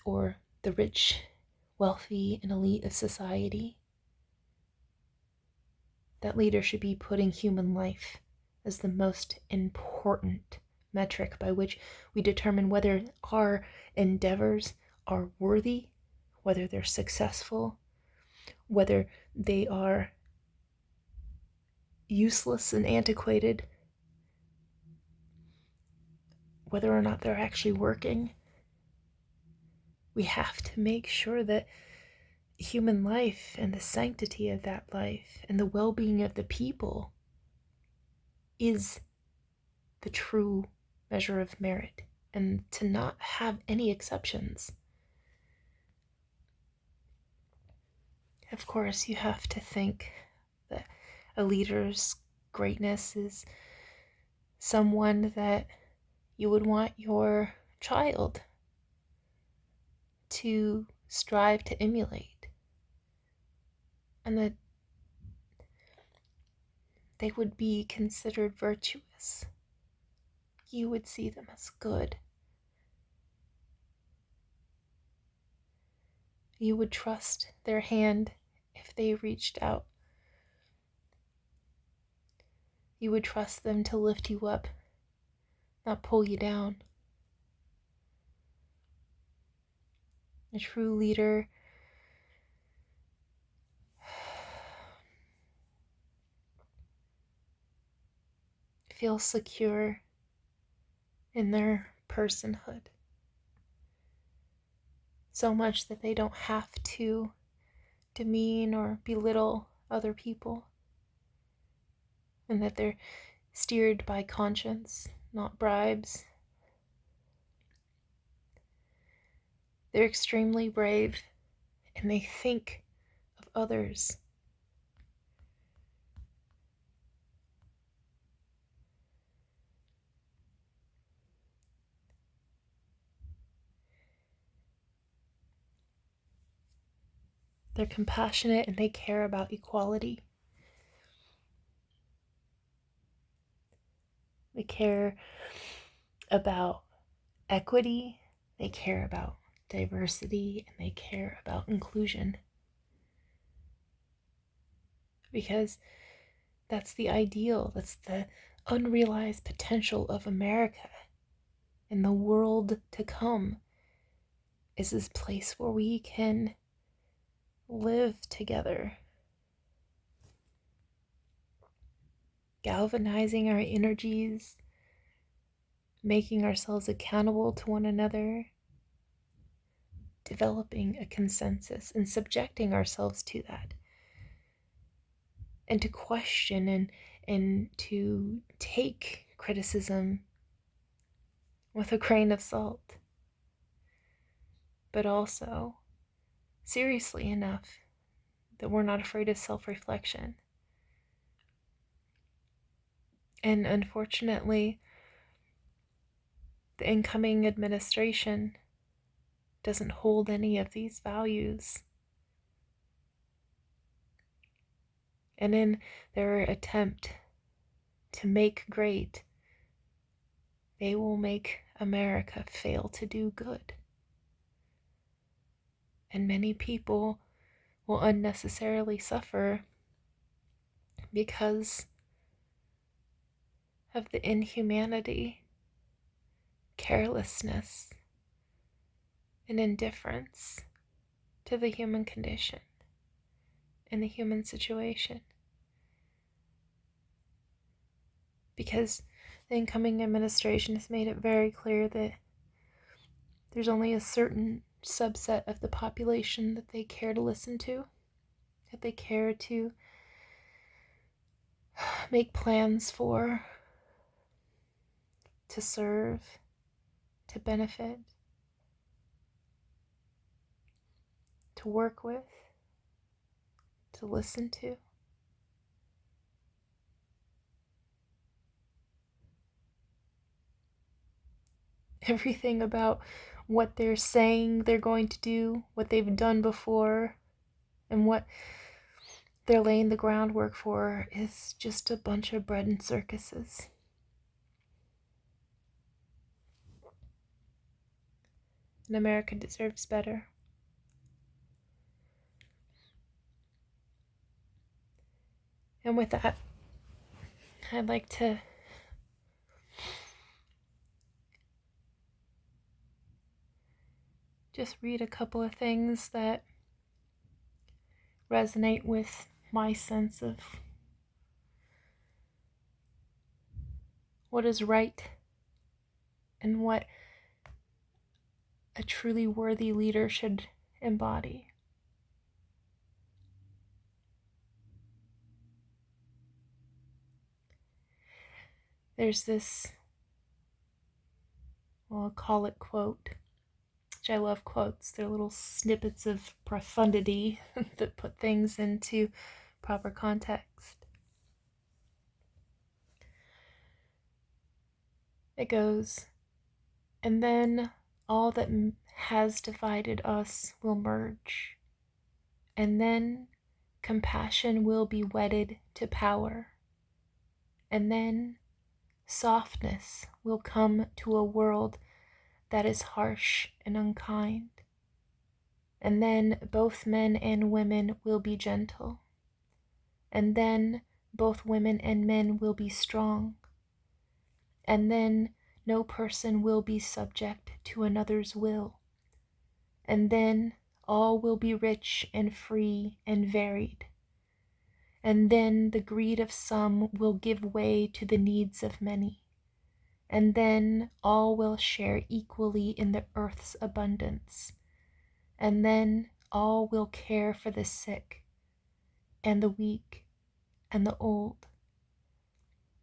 or the rich, wealthy, and elite of society. That leader should be putting human life as the most important metric by which we determine whether our endeavors are worthy, whether they're successful, whether they are useless and antiquated, whether or not they're actually working. We have to make sure that human life and the sanctity of that life and the well-being of the people is the true measure of merit, and to not have any exceptions. Of course, you have to think that a leader's greatness is someone that you would want your child to strive to emulate, and that they would be considered virtuous. You would see them as good. You would trust their hand if they reached out. You would trust them to lift you up, not pull you down. A true leader feels secure in their personhood, so much that they don't have to demean or belittle other people, and that they're steered by conscience, not bribes. They're extremely brave, and they think of others. They're compassionate, and they care about equality. They care about equity. They care about diversity and they care about inclusion. Because that's the ideal, that's the unrealized potential of America and the world to come, is this place where we can live together, galvanizing our energies, making ourselves accountable to one another, developing a consensus and subjecting ourselves to that, and to question and to take criticism with a grain of salt, but also seriously enough that we're not afraid of self-reflection. And unfortunately, the incoming administration doesn't hold any of these values. And in their attempt to make great, they will make America fail to do good. And many people will unnecessarily suffer because of the inhumanity, carelessness, and indifference to the human condition and the human situation. Because the incoming administration has made it very clear that there's only a certain subset of the population that they care to listen to, that they care to make plans for, to serve, to benefit, to work with, to listen to. Everything about what they're saying they're going to do, what they've done before, and what they're laying the groundwork for is just a bunch of bread and circuses. And America deserves better. And with that, I'd like to just read a couple of things that resonate with my sense of what is right and what a truly worthy leader should embody. There's this, well, I'll call it quote, which I love quotes. They're little snippets of profundity that put things into proper context. It goes, and then all that has divided us will merge, and then compassion will be wedded to power, and then softness will come to a world that is harsh and unkind, and then both men and women will be gentle, and then both women and men will be strong, and then no person will be subject to another's will, and then all will be rich and free and varied, and then the greed of some will give way to the needs of many, and then all will share equally in the earth's abundance, and then all will care for the sick and the weak and the old,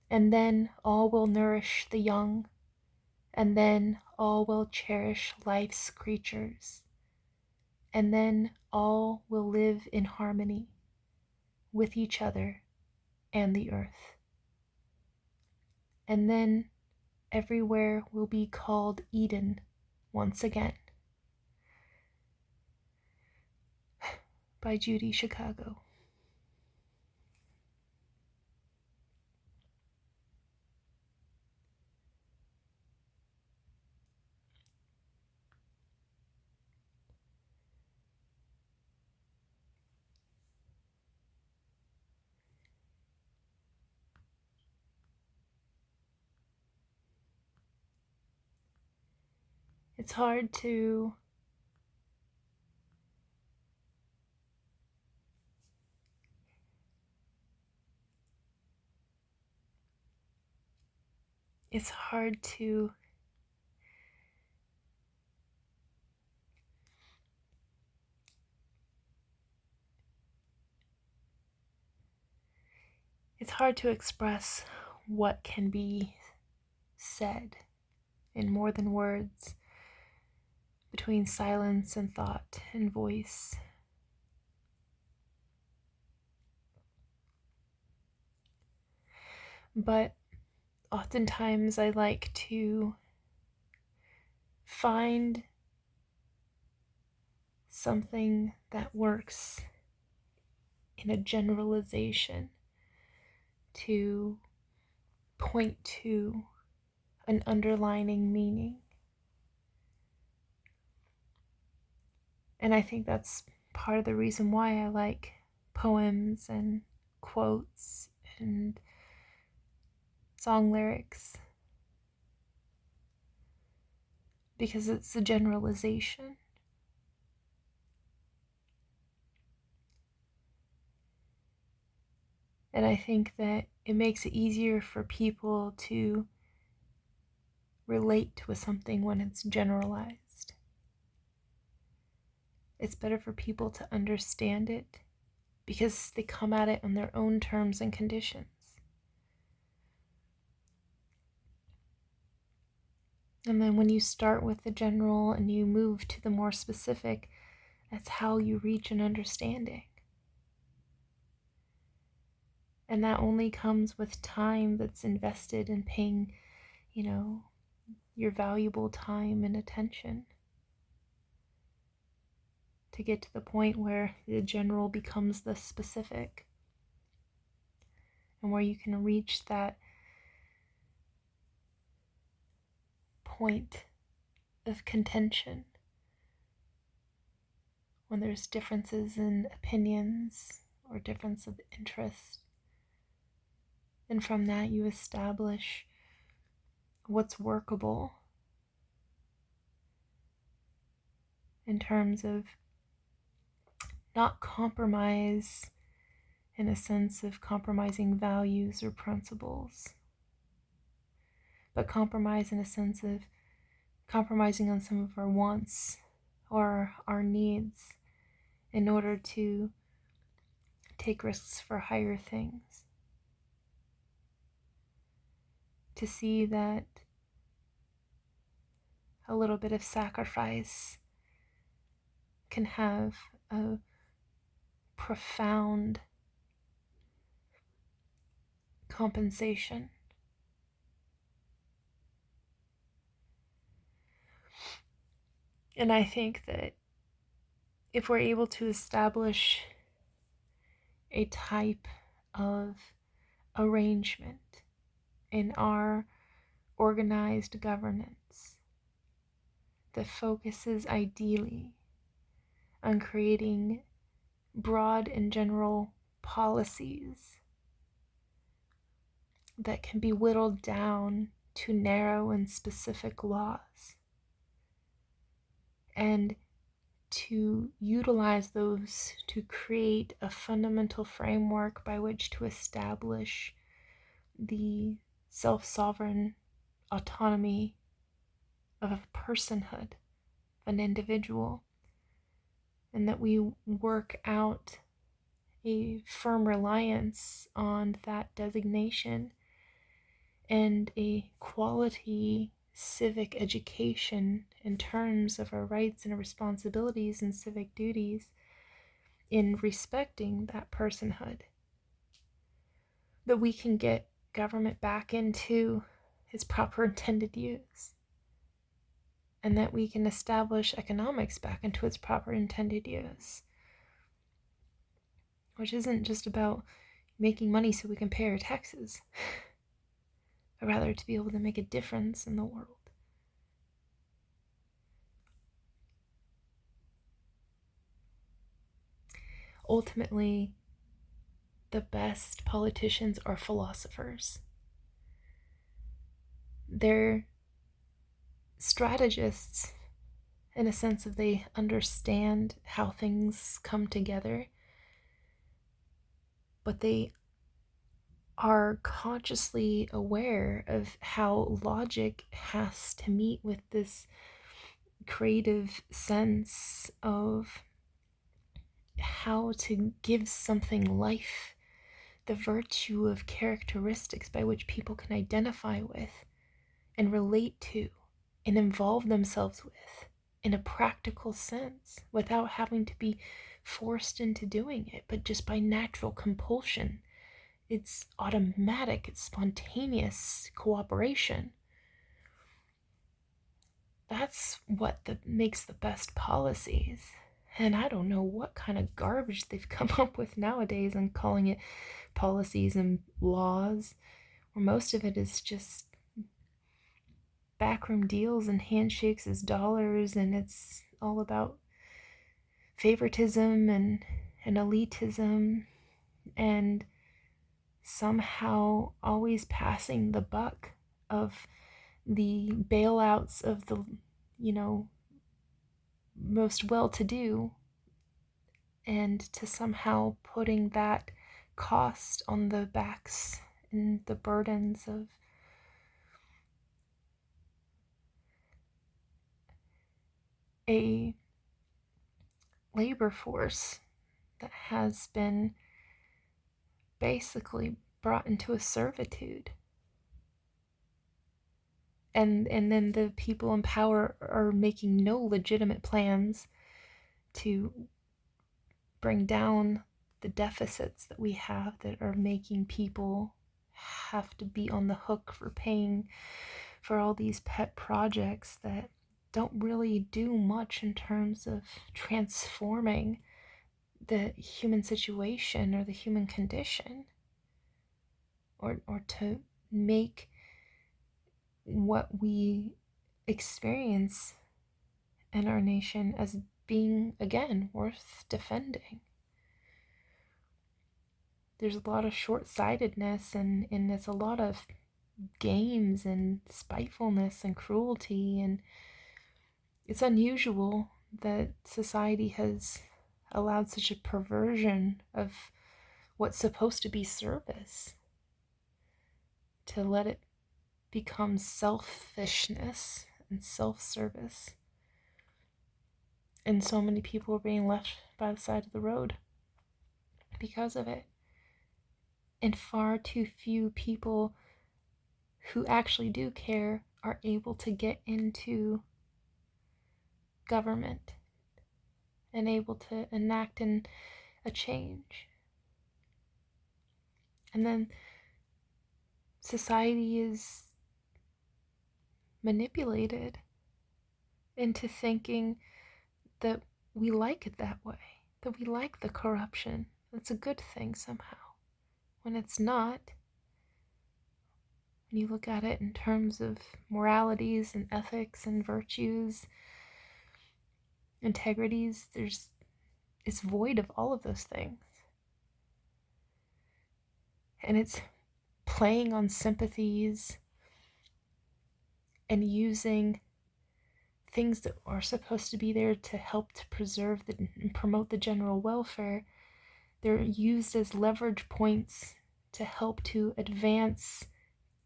and then all will nourish the young, and then all will cherish life's creatures, and then all will live in harmony with each other and the earth. And then everywhere will be called Eden once again. By Judy Chicago. It's hard to it's hard to it's hard to express what can be said in more than words, between silence and thought and voice. But oftentimes I like to find something that works in a generalization to point to an underlining meaning. And I think that's part of the reason why I like poems and quotes and song lyrics, because it's a generalization. And I think that it makes it easier for people to relate with something when it's generalized. It's better for people to understand it because they come at it on their own terms and conditions. And then when you start with the general and you move to the more specific, that's how you reach an understanding. And that only comes with time that's invested in paying, your valuable time and attention to get to the point where the general becomes the specific, and where you can reach that point of contention when there's differences in opinions or difference of interest. And from that you establish what's workable in terms of not compromise in a sense of compromising values or principles, but compromise in a sense of compromising on some of our wants or our needs in order to take risks for higher things. To see that a little bit of sacrifice can have a profound compensation. And I think that if we're able to establish a type of arrangement in our organized governance that focuses ideally on creating broad and general policies that can be whittled down to narrow and specific laws, and to utilize those to create a fundamental framework by which to establish the self-sovereign autonomy of a personhood, an individual, and that we work out a firm reliance on that designation and a quality civic education in terms of our rights and responsibilities and civic duties in respecting that personhood, that we can get government back into its proper intended use, and that we can establish economics back into its proper intended use, which isn't just about making money so we can pay our taxes, but rather to be able to make a difference in the world. Ultimately, the best politicians are philosophers. They're strategists in a sense of they understand how things come together, but they are consciously aware of how logic has to meet with this creative sense of how to give something life, the virtue of characteristics by which people can identify with and relate to and involve themselves with in a practical sense without having to be forced into doing it, but just by natural compulsion. It's automatic, it's spontaneous cooperation. That's what makes the best policies. And I don't know what kind of garbage they've come up with nowadays and calling it policies and laws, where most of it is just backroom deals and handshakes as dollars, and it's all about favoritism and elitism, and somehow always passing the buck of the bailouts of the, you know, most well-to-do, and to somehow putting that cost on the backs and the burdens of a labor force that has been basically brought into a servitude. And then the people in power are making no legitimate plans to bring down the deficits that we have that are making people have to be on the hook for paying for all these pet projects that don't really do much in terms of transforming the human situation or the human condition, or to make what we experience in our nation as being, again, worth defending. There's a lot of short-sightedness, and it's a lot of games and spitefulness and cruelty, and it's unusual that society has allowed such a perversion of what's supposed to be service, to let it become selfishness and self-service. And so many people are being left by the side of the road because of it. And far too few people who actually do care are able to get into government and able to enact a change. And then society is manipulated into thinking that we like it that way, that we like the corruption. It's a good thing somehow, when it's not. When you look at it in terms of moralities and ethics and virtues, integrities, it's void of all of those things. And it's playing on sympathies and using things that are supposed to be there to help to preserve and promote the general welfare. They're used as leverage points to help to advance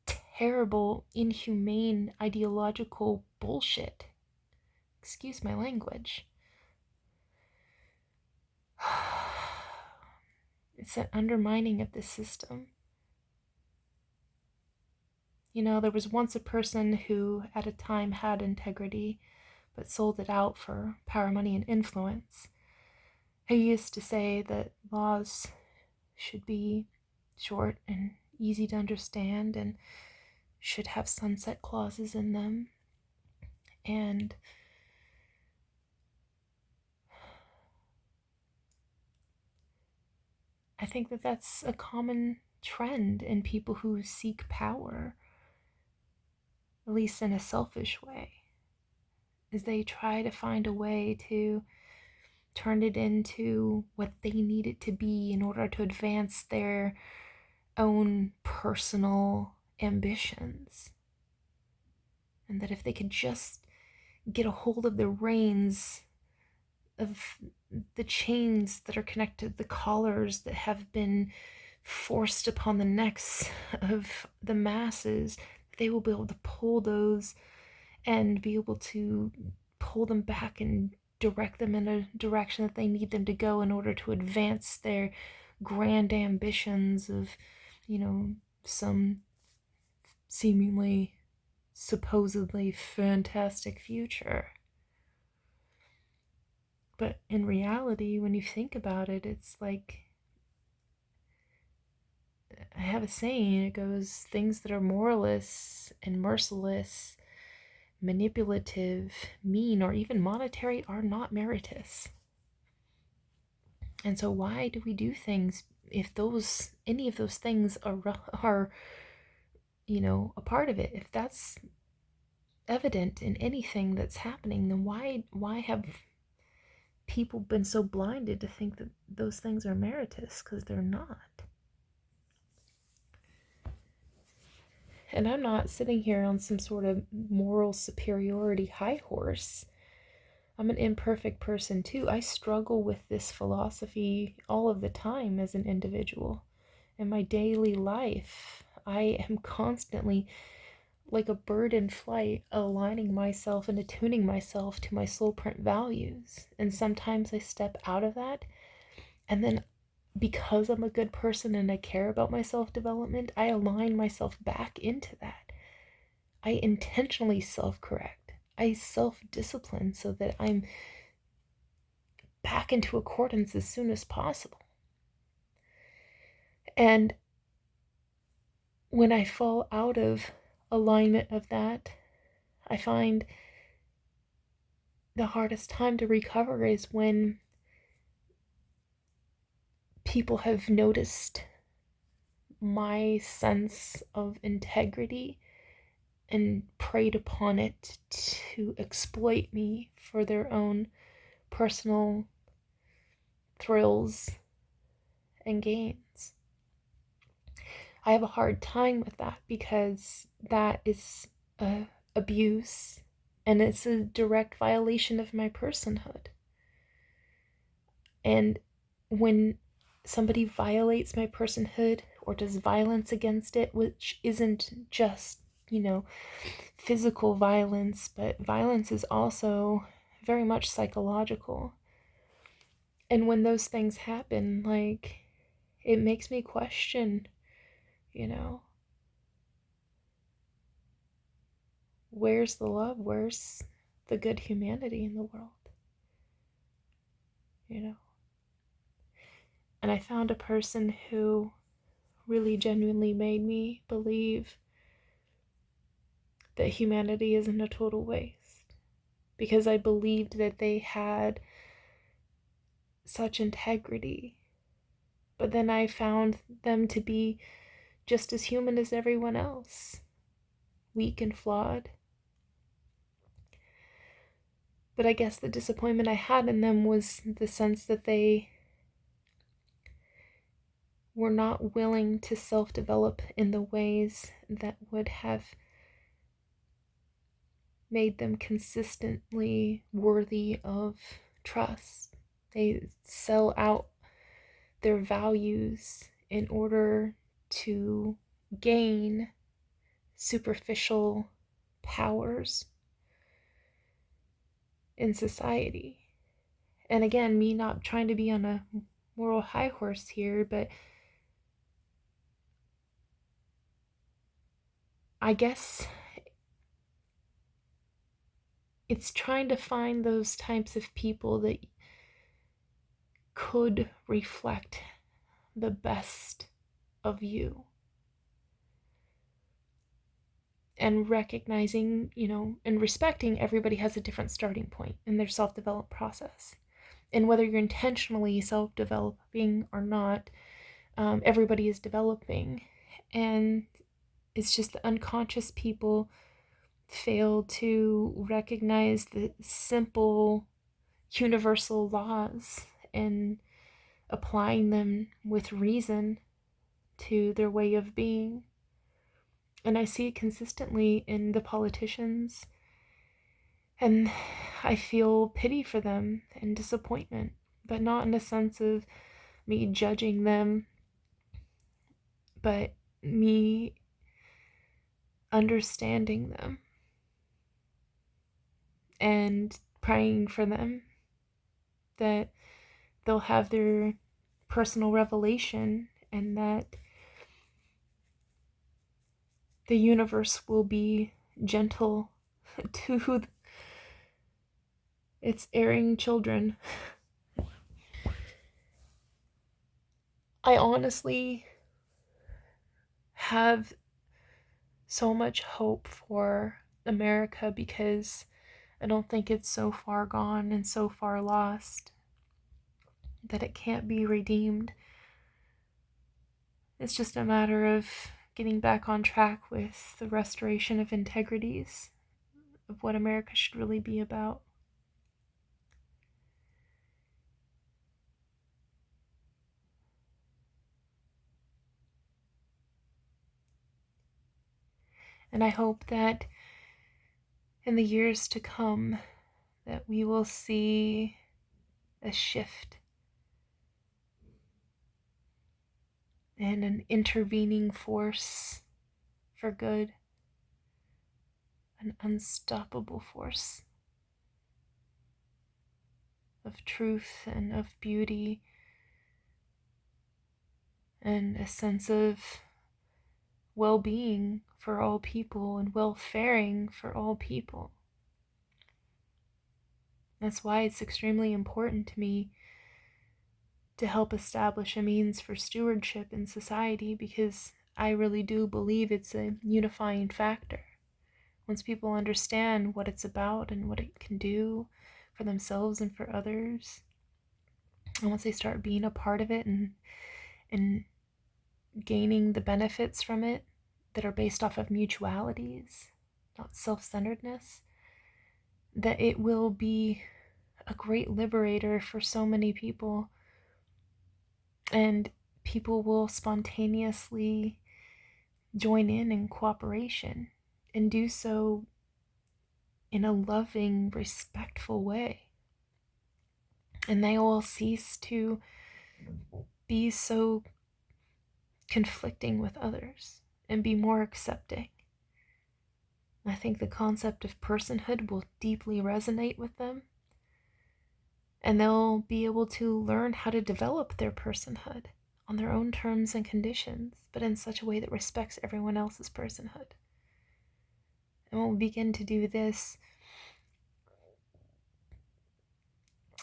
terrible, inhumane, ideological bullshit. Excuse my language. It's an undermining of the system. You know, there was once a person who at a time had integrity, but sold it out for power, money, and influence. He used to say that laws should be short and easy to understand and should have sunset clauses in them. And I think that that's a common trend in people who seek power, at least in a selfish way, is they try to find a way to turn it into what they need it to be in order to advance their own personal ambitions. And that if they could just get a hold of the reins of the chains that are connected, the collars that have been forced upon the necks of the masses. They will be able to pull those and be able to pull them back and direct them in a direction that they need them to go in order to advance their grand ambitions of, some seemingly, supposedly fantastic future. But in reality, when you think about it, it's like, I have a saying, it goes, things that are moralist and merciless, manipulative, mean, or even monetary are not meritorious. And so why do we do things if any of those things are a part of it? If that's evident in anything that's happening, then why have people been so blinded to think that those things are meritorious? Because they're not. And I'm not sitting here on some sort of moral superiority high horse. I'm an imperfect person too. I struggle with this philosophy all of the time as an individual. In my daily life, I am constantly, like a bird in flight, aligning myself and attuning myself to my soul print values. And sometimes I step out of that, and then because I'm a good person and I care about my self development, I align myself back into that. I intentionally self correct. I self discipline so that I'm back into accordance as soon as possible. And when I fall out of alignment of that, I find the hardest time to recover is when people have noticed my sense of integrity and preyed upon it to exploit me for their own personal thrills and gains. I have a hard time with that because that is abuse, and it's a direct violation of my personhood. And when somebody violates my personhood or does violence against it, which isn't just, physical violence, but violence is also very much psychological. And when those things happen, it makes me question, where's the love? Where's the good humanity in the world? And I found a person who really genuinely made me believe that humanity isn't a total waste, because I believed that they had such integrity. But then I found them to be just as human as everyone else, weak and flawed. But I guess the disappointment I had in them was the sense that they were not willing to self-develop in the ways that would have made them consistently worthy of trust. They sell out their values in order to gain superficial powers in society. And again, me not trying to be on a moral high horse here, but I guess it's trying to find those types of people that could reflect the best of you. And recognizing, and respecting everybody has a different starting point in their self-development process. And whether you're intentionally self-developing or not, everybody is developing. And it's just the unconscious people fail to recognize the simple universal laws and applying them with reason to their way of being. And I see it consistently in the politicians And I feel pity for them and disappointment, but not in a sense of me judging them, but me understanding them and praying for them that they'll have their personal revelation and that the universe will be gentle to its erring children. I honestly have so much hope for America because I don't think it's so far gone and so far lost that it can't be redeemed. It's just a matter of getting back on track with the restoration of integrities of what America should really be about. And I hope that in the years to come that we will see a shift and an intervening force for good, an unstoppable force of truth and of beauty and a sense of well-being for all people and well-faring for all people. That's why it's extremely important to me to help establish a means for stewardship in society, because I really do believe it's a unifying factor. Once people understand what it's about and what it can do for themselves and for others, and once they start being a part of it and gaining the benefits from it that are based off of mutualities, not self-centeredness, that it will be a great liberator for so many people, and people will spontaneously join in cooperation and do so in a loving, respectful way. And they will cease to be so conflicting with others and be more accepting. I think the concept of personhood will deeply resonate with them, and they'll be able to learn how to develop their personhood on their own terms and conditions, but in such a way that respects everyone else's personhood. And when we begin to do this,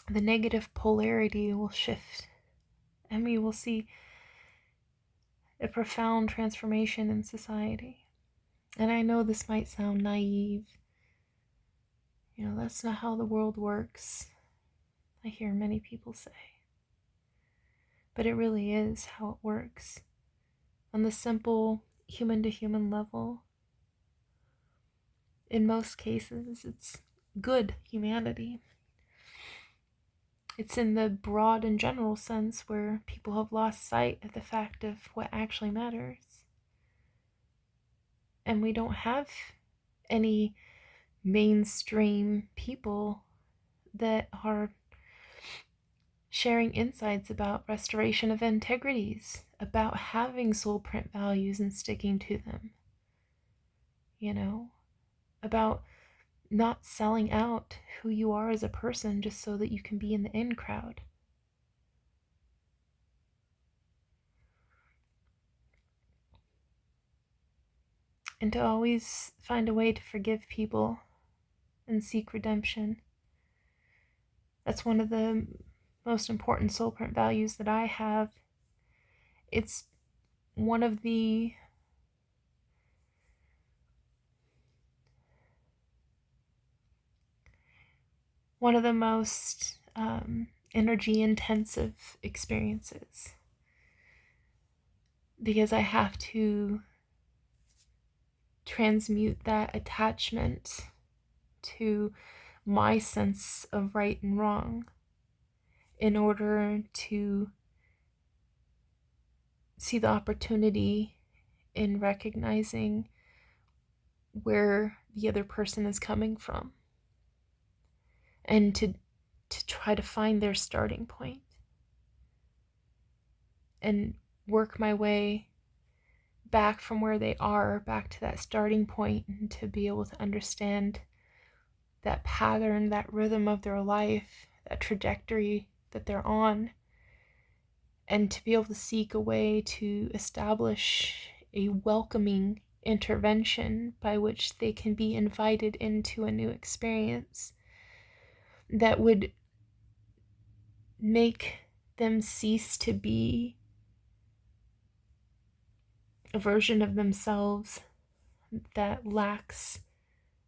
the negative polarity will shift, and we will see a profound transformation in society. And I know this might sound naive. That's not how the world works, I hear many people say. But it really is how it works. On the simple human to human level, in most cases, it's good humanity. It's in the broad and general sense where people have lost sight of the fact of what actually matters. And we don't have any mainstream people that are sharing insights about restoration of integrities, about having soul print values and sticking to them, about not selling out who you are as a person just so that you can be in the in crowd. And to always find a way to forgive people and seek redemption. That's one of the most important soul print values that I have. It's one of the most energy intensive experiences, because I have to transmute that attachment to my sense of right and wrong in order to see the opportunity in recognizing where the other person is coming from. and to try to find their starting point and work my way back from where they are, back to that starting point, and to be able to understand that pattern, that rhythm of their life, that trajectory that they're on, and to be able to seek a way to establish a welcoming intervention by which they can be invited into a new experience that would make them cease to be a version of themselves that lacks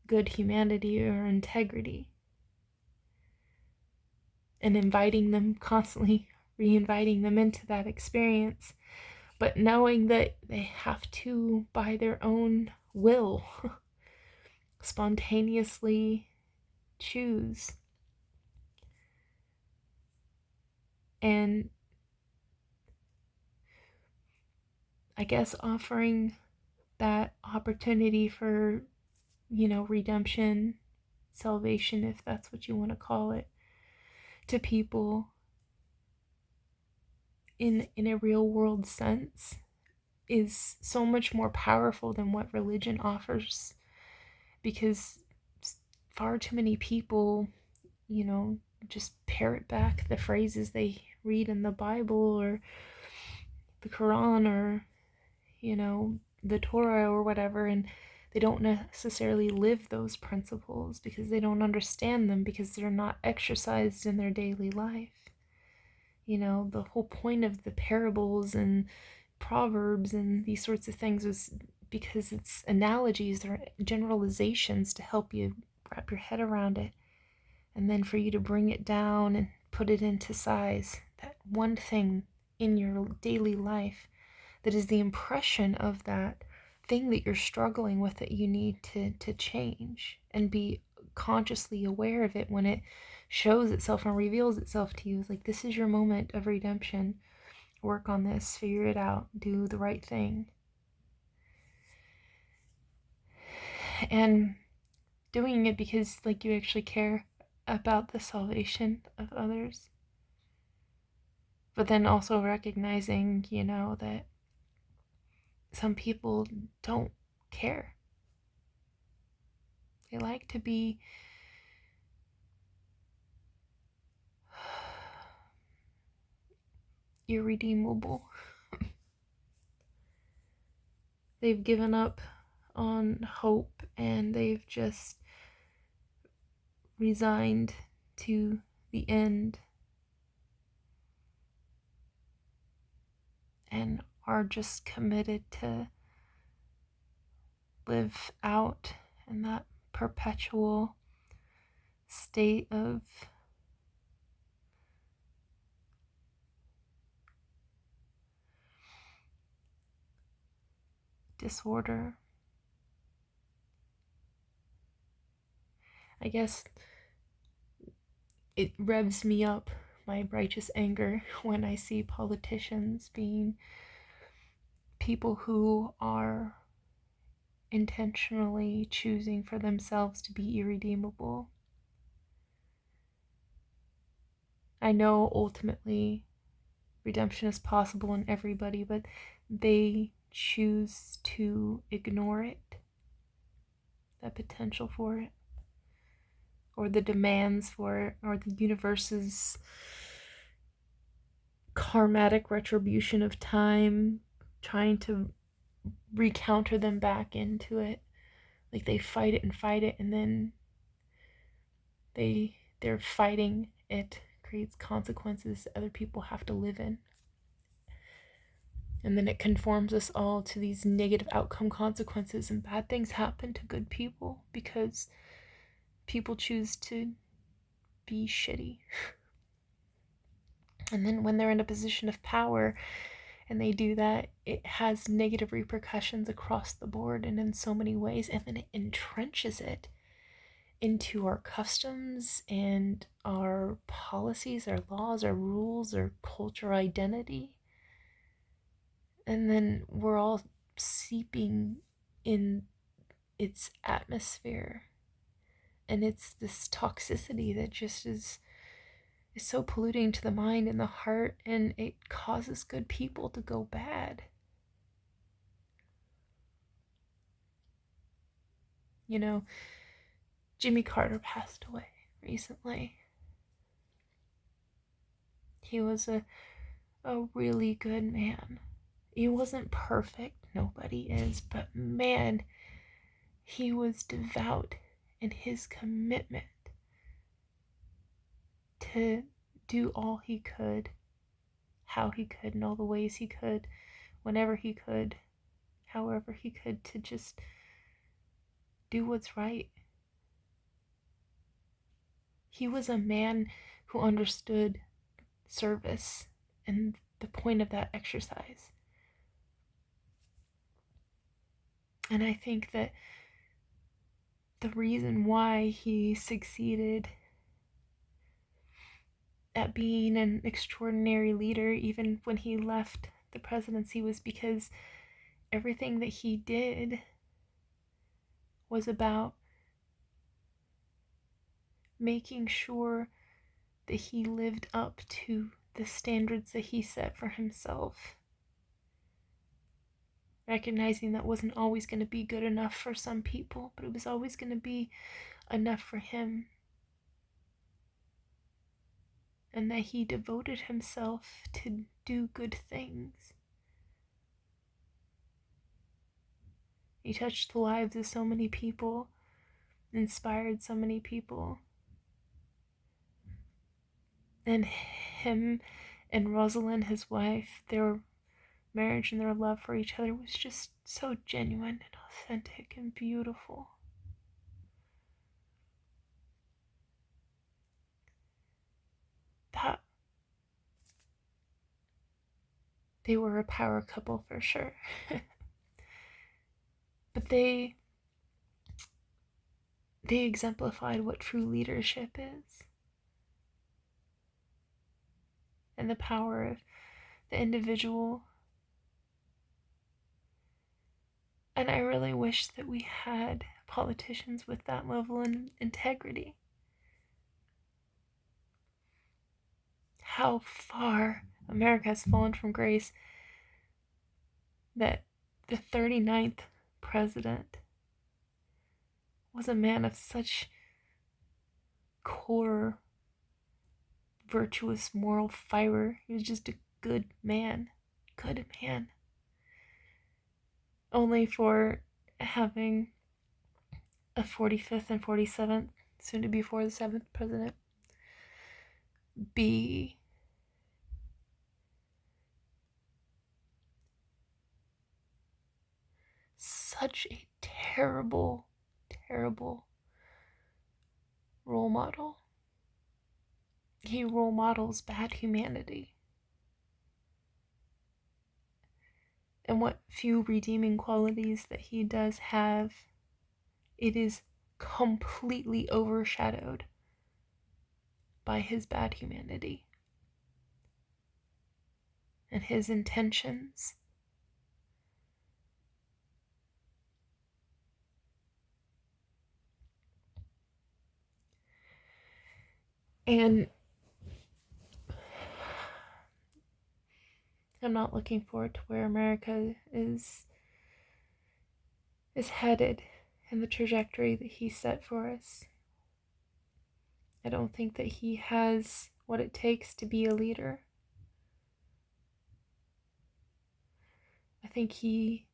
good humanity or integrity, and inviting them, constantly re-inviting them into that experience, but knowing that they have to, by their own will, spontaneously choose. And I guess offering that opportunity for, redemption, salvation, if that's what you want to call it, to people in a real world sense is so much more powerful than what religion offers, because far too many people, just parrot back the phrases they read in the Bible or the Quran or, the Torah or whatever, and they don't necessarily live those principles because they don't understand them, because they're not exercised in their daily life. The whole point of the parables and proverbs and these sorts of things is because it's analogies or generalizations to help you wrap your head around it, and then for you to bring it down and put it into size, that one thing in your daily life that is the impression of that thing that you're struggling with, that you need to change, and be consciously aware of it when it shows itself and reveals itself to you. It's like, this is your moment of redemption. Work on this, figure it out, do the right thing. And doing it because you actually care about the salvation of others. But then also recognizing, that some people don't care. They like to be irredeemable. They've given up on hope, and they've just resigned to the end and are just committed to live out in that perpetual state of disorder. I guess it revs me up, my righteous anger, when I see politicians being people who are intentionally choosing for themselves to be irredeemable. I know ultimately redemption is possible in everybody, but they choose to ignore it, that potential for it, or the demands for it, or the universe's karmatic retribution of time trying to recounter them back into it. Like, they fight it, and then their fighting it creates consequences that other people have to live in. And then it conforms us all to these negative outcome consequences, and bad things happen to good people because people choose to be shitty. And then when they're in a position of power and they do that, it has negative repercussions across the board and in so many ways, and then it entrenches it into our customs and our policies, our laws, our rules, our culture identity. And then we're all seeping in its atmosphere And it's this toxicity that just is so polluting to the mind and the heart, and it causes good people to go bad. You know, Jimmy Carter passed away recently. He was a really good man. He wasn't perfect, nobody is, but man, he was devout in his commitment to do all he could, how he could, in all the ways he could, whenever he could, however he could, to just do what's right. He was a man who understood service and the point of that exercise. And I think that the reason why he succeeded at being an extraordinary leader, even when he left the presidency, was because everything that he did was about making sure that he lived up to the standards that he set for himself. Recognizing that wasn't always going to be good enough for some people, but it was always going to be enough for him. And that he devoted himself to do good things. He touched the lives of so many people, inspired so many people. And him and Rosalind, his wife, their marriage and their love for each other was just so genuine and authentic and beautiful. That they were a power couple for sure. But they exemplified what true leadership is. And the power of the individual. And I really wish that we had politicians with that level of integrity. How far America has fallen from grace that the 39th president was a man of such core, virtuous, moral fiber. He was just a good man. Good man. Only for having a 45th and 47th, soon to be 47th president, be such a terrible, terrible role model. He role models bad humanity. And what few redeeming qualities that he does have, it is completely overshadowed by his bad humanity and his intentions. And I'm not looking forward to where America is headed in the trajectory that he set for us. I don't think that he has what it takes to be a leader. I think he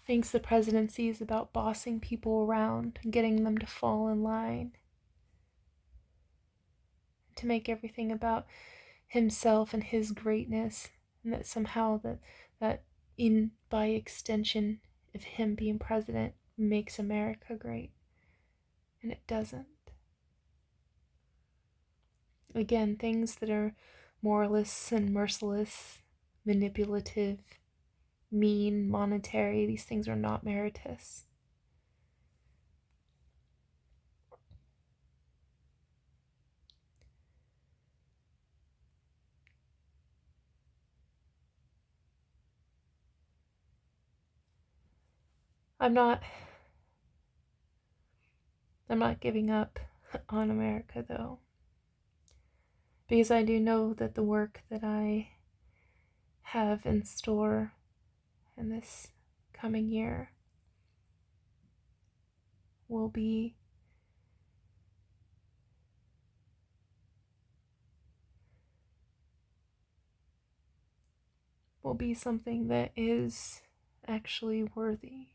thinks the presidency is about bossing people around and getting them to fall in line, to make everything about himself and his greatness, and that somehow that in by extension of him being president makes America great. And it doesn't. Again, things that are moralists and merciless, manipulative, mean, monetary, these things are not meritorious. I'm not I'm not giving up on America, though, because I do know that the work that I have in store in this coming year will be something that is actually worthy.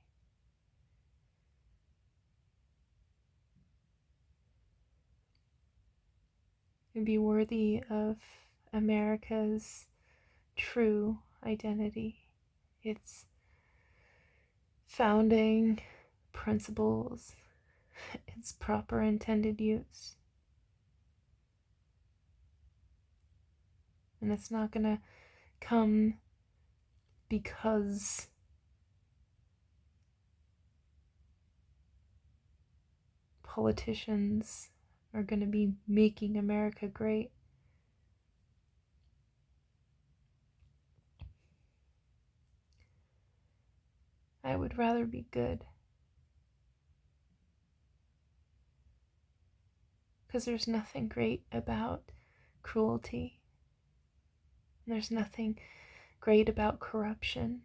And be worthy of America's true identity, its founding principles, its proper intended use. And it's not going to come because politicians are going to be making America great. I would rather be good. Because there's nothing great about cruelty. There's nothing great about corruption.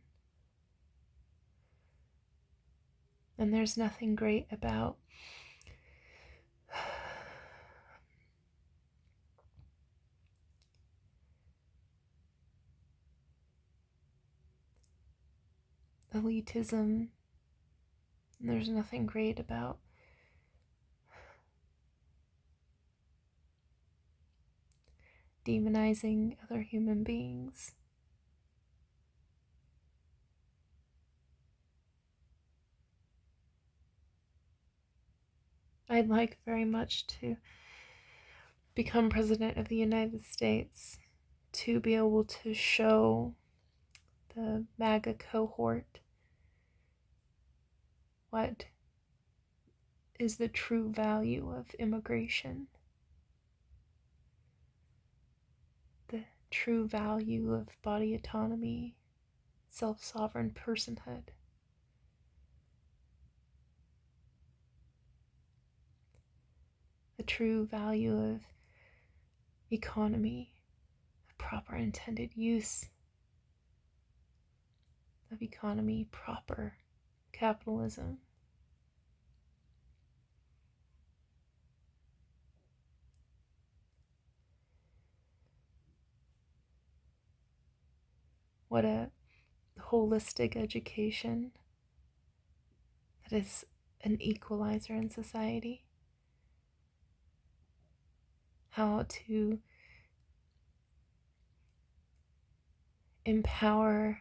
And there's nothing great about elitism. And there's nothing great about demonizing other human beings. I'd like very much to become President of the United States, to be able to show the MAGA cohort what is the true value of immigration, the true value of body autonomy, self-sovereign personhood. The true value of economy, the proper intended use of economy, proper capitalism. What a holistic education that is an equalizer in society. How to empower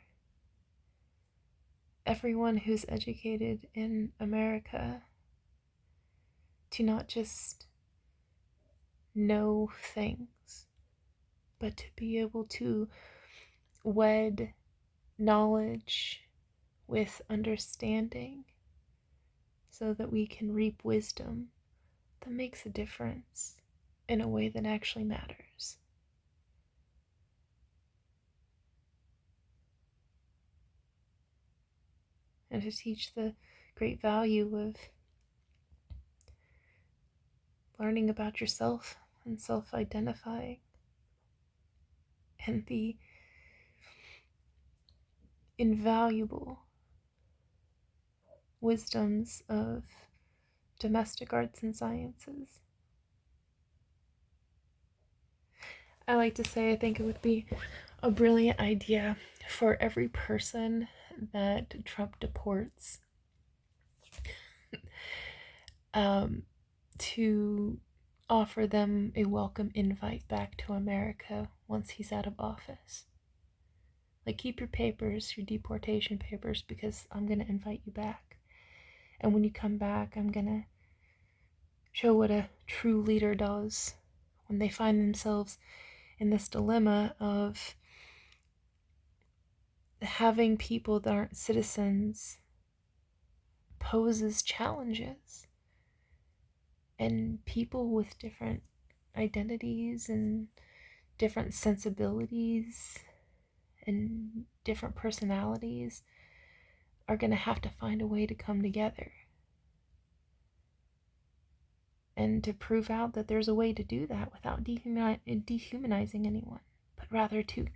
everyone who's educated in America to not just know things, but to be able to wed knowledge with understanding so that we can reap wisdom that makes a difference in a way that actually matters. And to teach the great value of learning about yourself and self-identifying, and the invaluable wisdoms of domestic arts and sciences. I like to say I think it would be a brilliant idea for every person that Trump deports to offer them a welcome invite back to America once he's out of office. Like, keep your papers, your deportation papers, because I'm going to invite you back. And when you come back, I'm going to show what a true leader does when they find themselves in this dilemma of having people that aren't citizens poses challenges. And people with different identities and different sensibilities and different personalities are going to have to find a way to come together. and to prove out that there's a way to do that without dehumanizing anyone, but rather to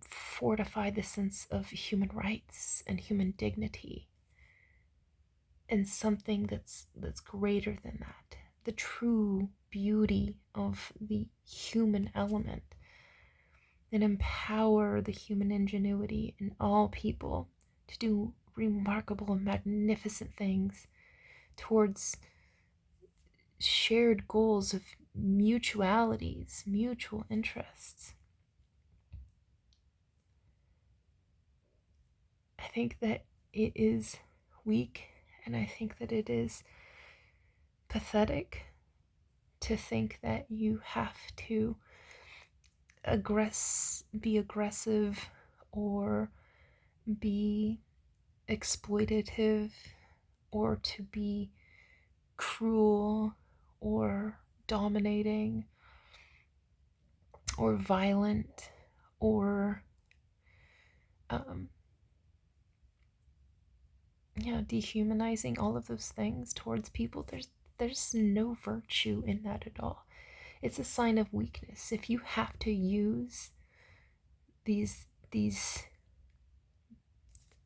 fortify the sense of human rights and human dignity and something that's greater than that. The true beauty of the human element, and empower the human ingenuity in all people to do remarkable and magnificent things towards shared goals of mutualities, mutual interests. I think that it is weak, and I think that it is pathetic to think that you have to be aggressive or be exploitative or to be cruel or dominating or violent or dehumanizing, all of those things towards people. There's no virtue in that at all. It's a sign of weakness. If you have to use these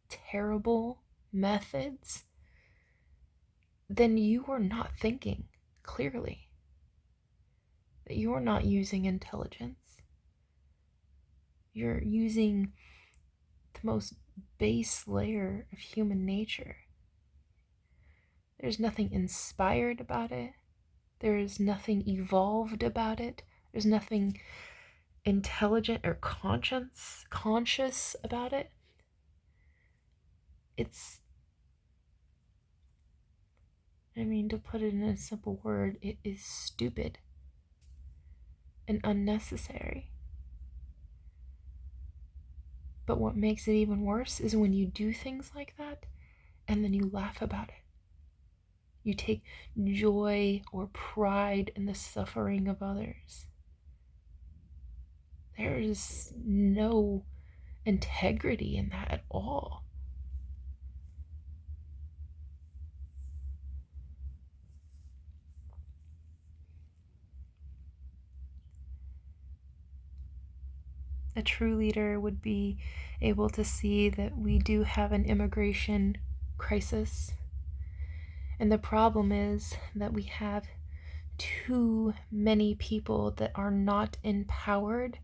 terrible methods, then you are not thinking clearly. That you are not using intelligence. You're using the most base layer of human nature. There's nothing inspired about it. There is nothing evolved about it. There's nothing intelligent or conscious about it. To put it in a simple word, it is stupid and unnecessary. But what makes it even worse is when you do things like that and then you laugh about it. You take joy or pride in the suffering of others. There is no integrity in that at all. A true leader would be able to see that we do have an immigration crisis. And the problem is that we have too many people that are not empowered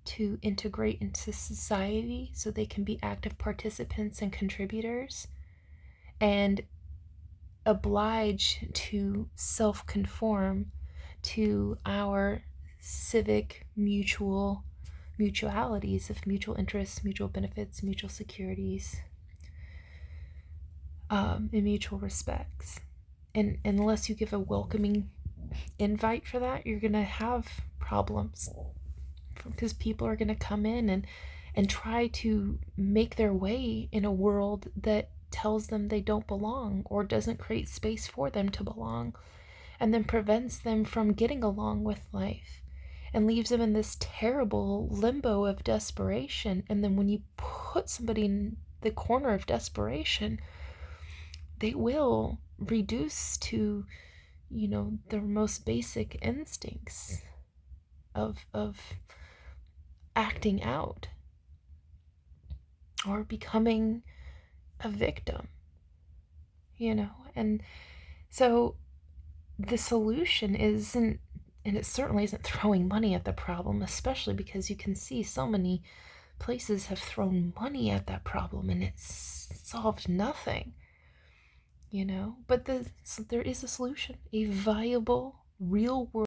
to integrate into society so they can be active participants and contributors, and obliged to self-conform to our civic mutualities of mutual interests, mutual benefits, mutual securities, and mutual respects. And unless you give a welcoming invite for that, you're gonna have problems, because people are gonna come in and try to make their way in a world that tells them they don't belong or doesn't create space for them to belong, and then prevents them from getting along with life and leaves them in this terrible limbo of desperation. And then when you put somebody in the corner of desperation, they will reduce to, their most basic instincts of acting out or becoming a victim, and so the solution isn't, and it certainly isn't throwing money at the problem, especially because you can see so many places have thrown money at that problem and it's solved nothing, but so there is a solution, a viable, real world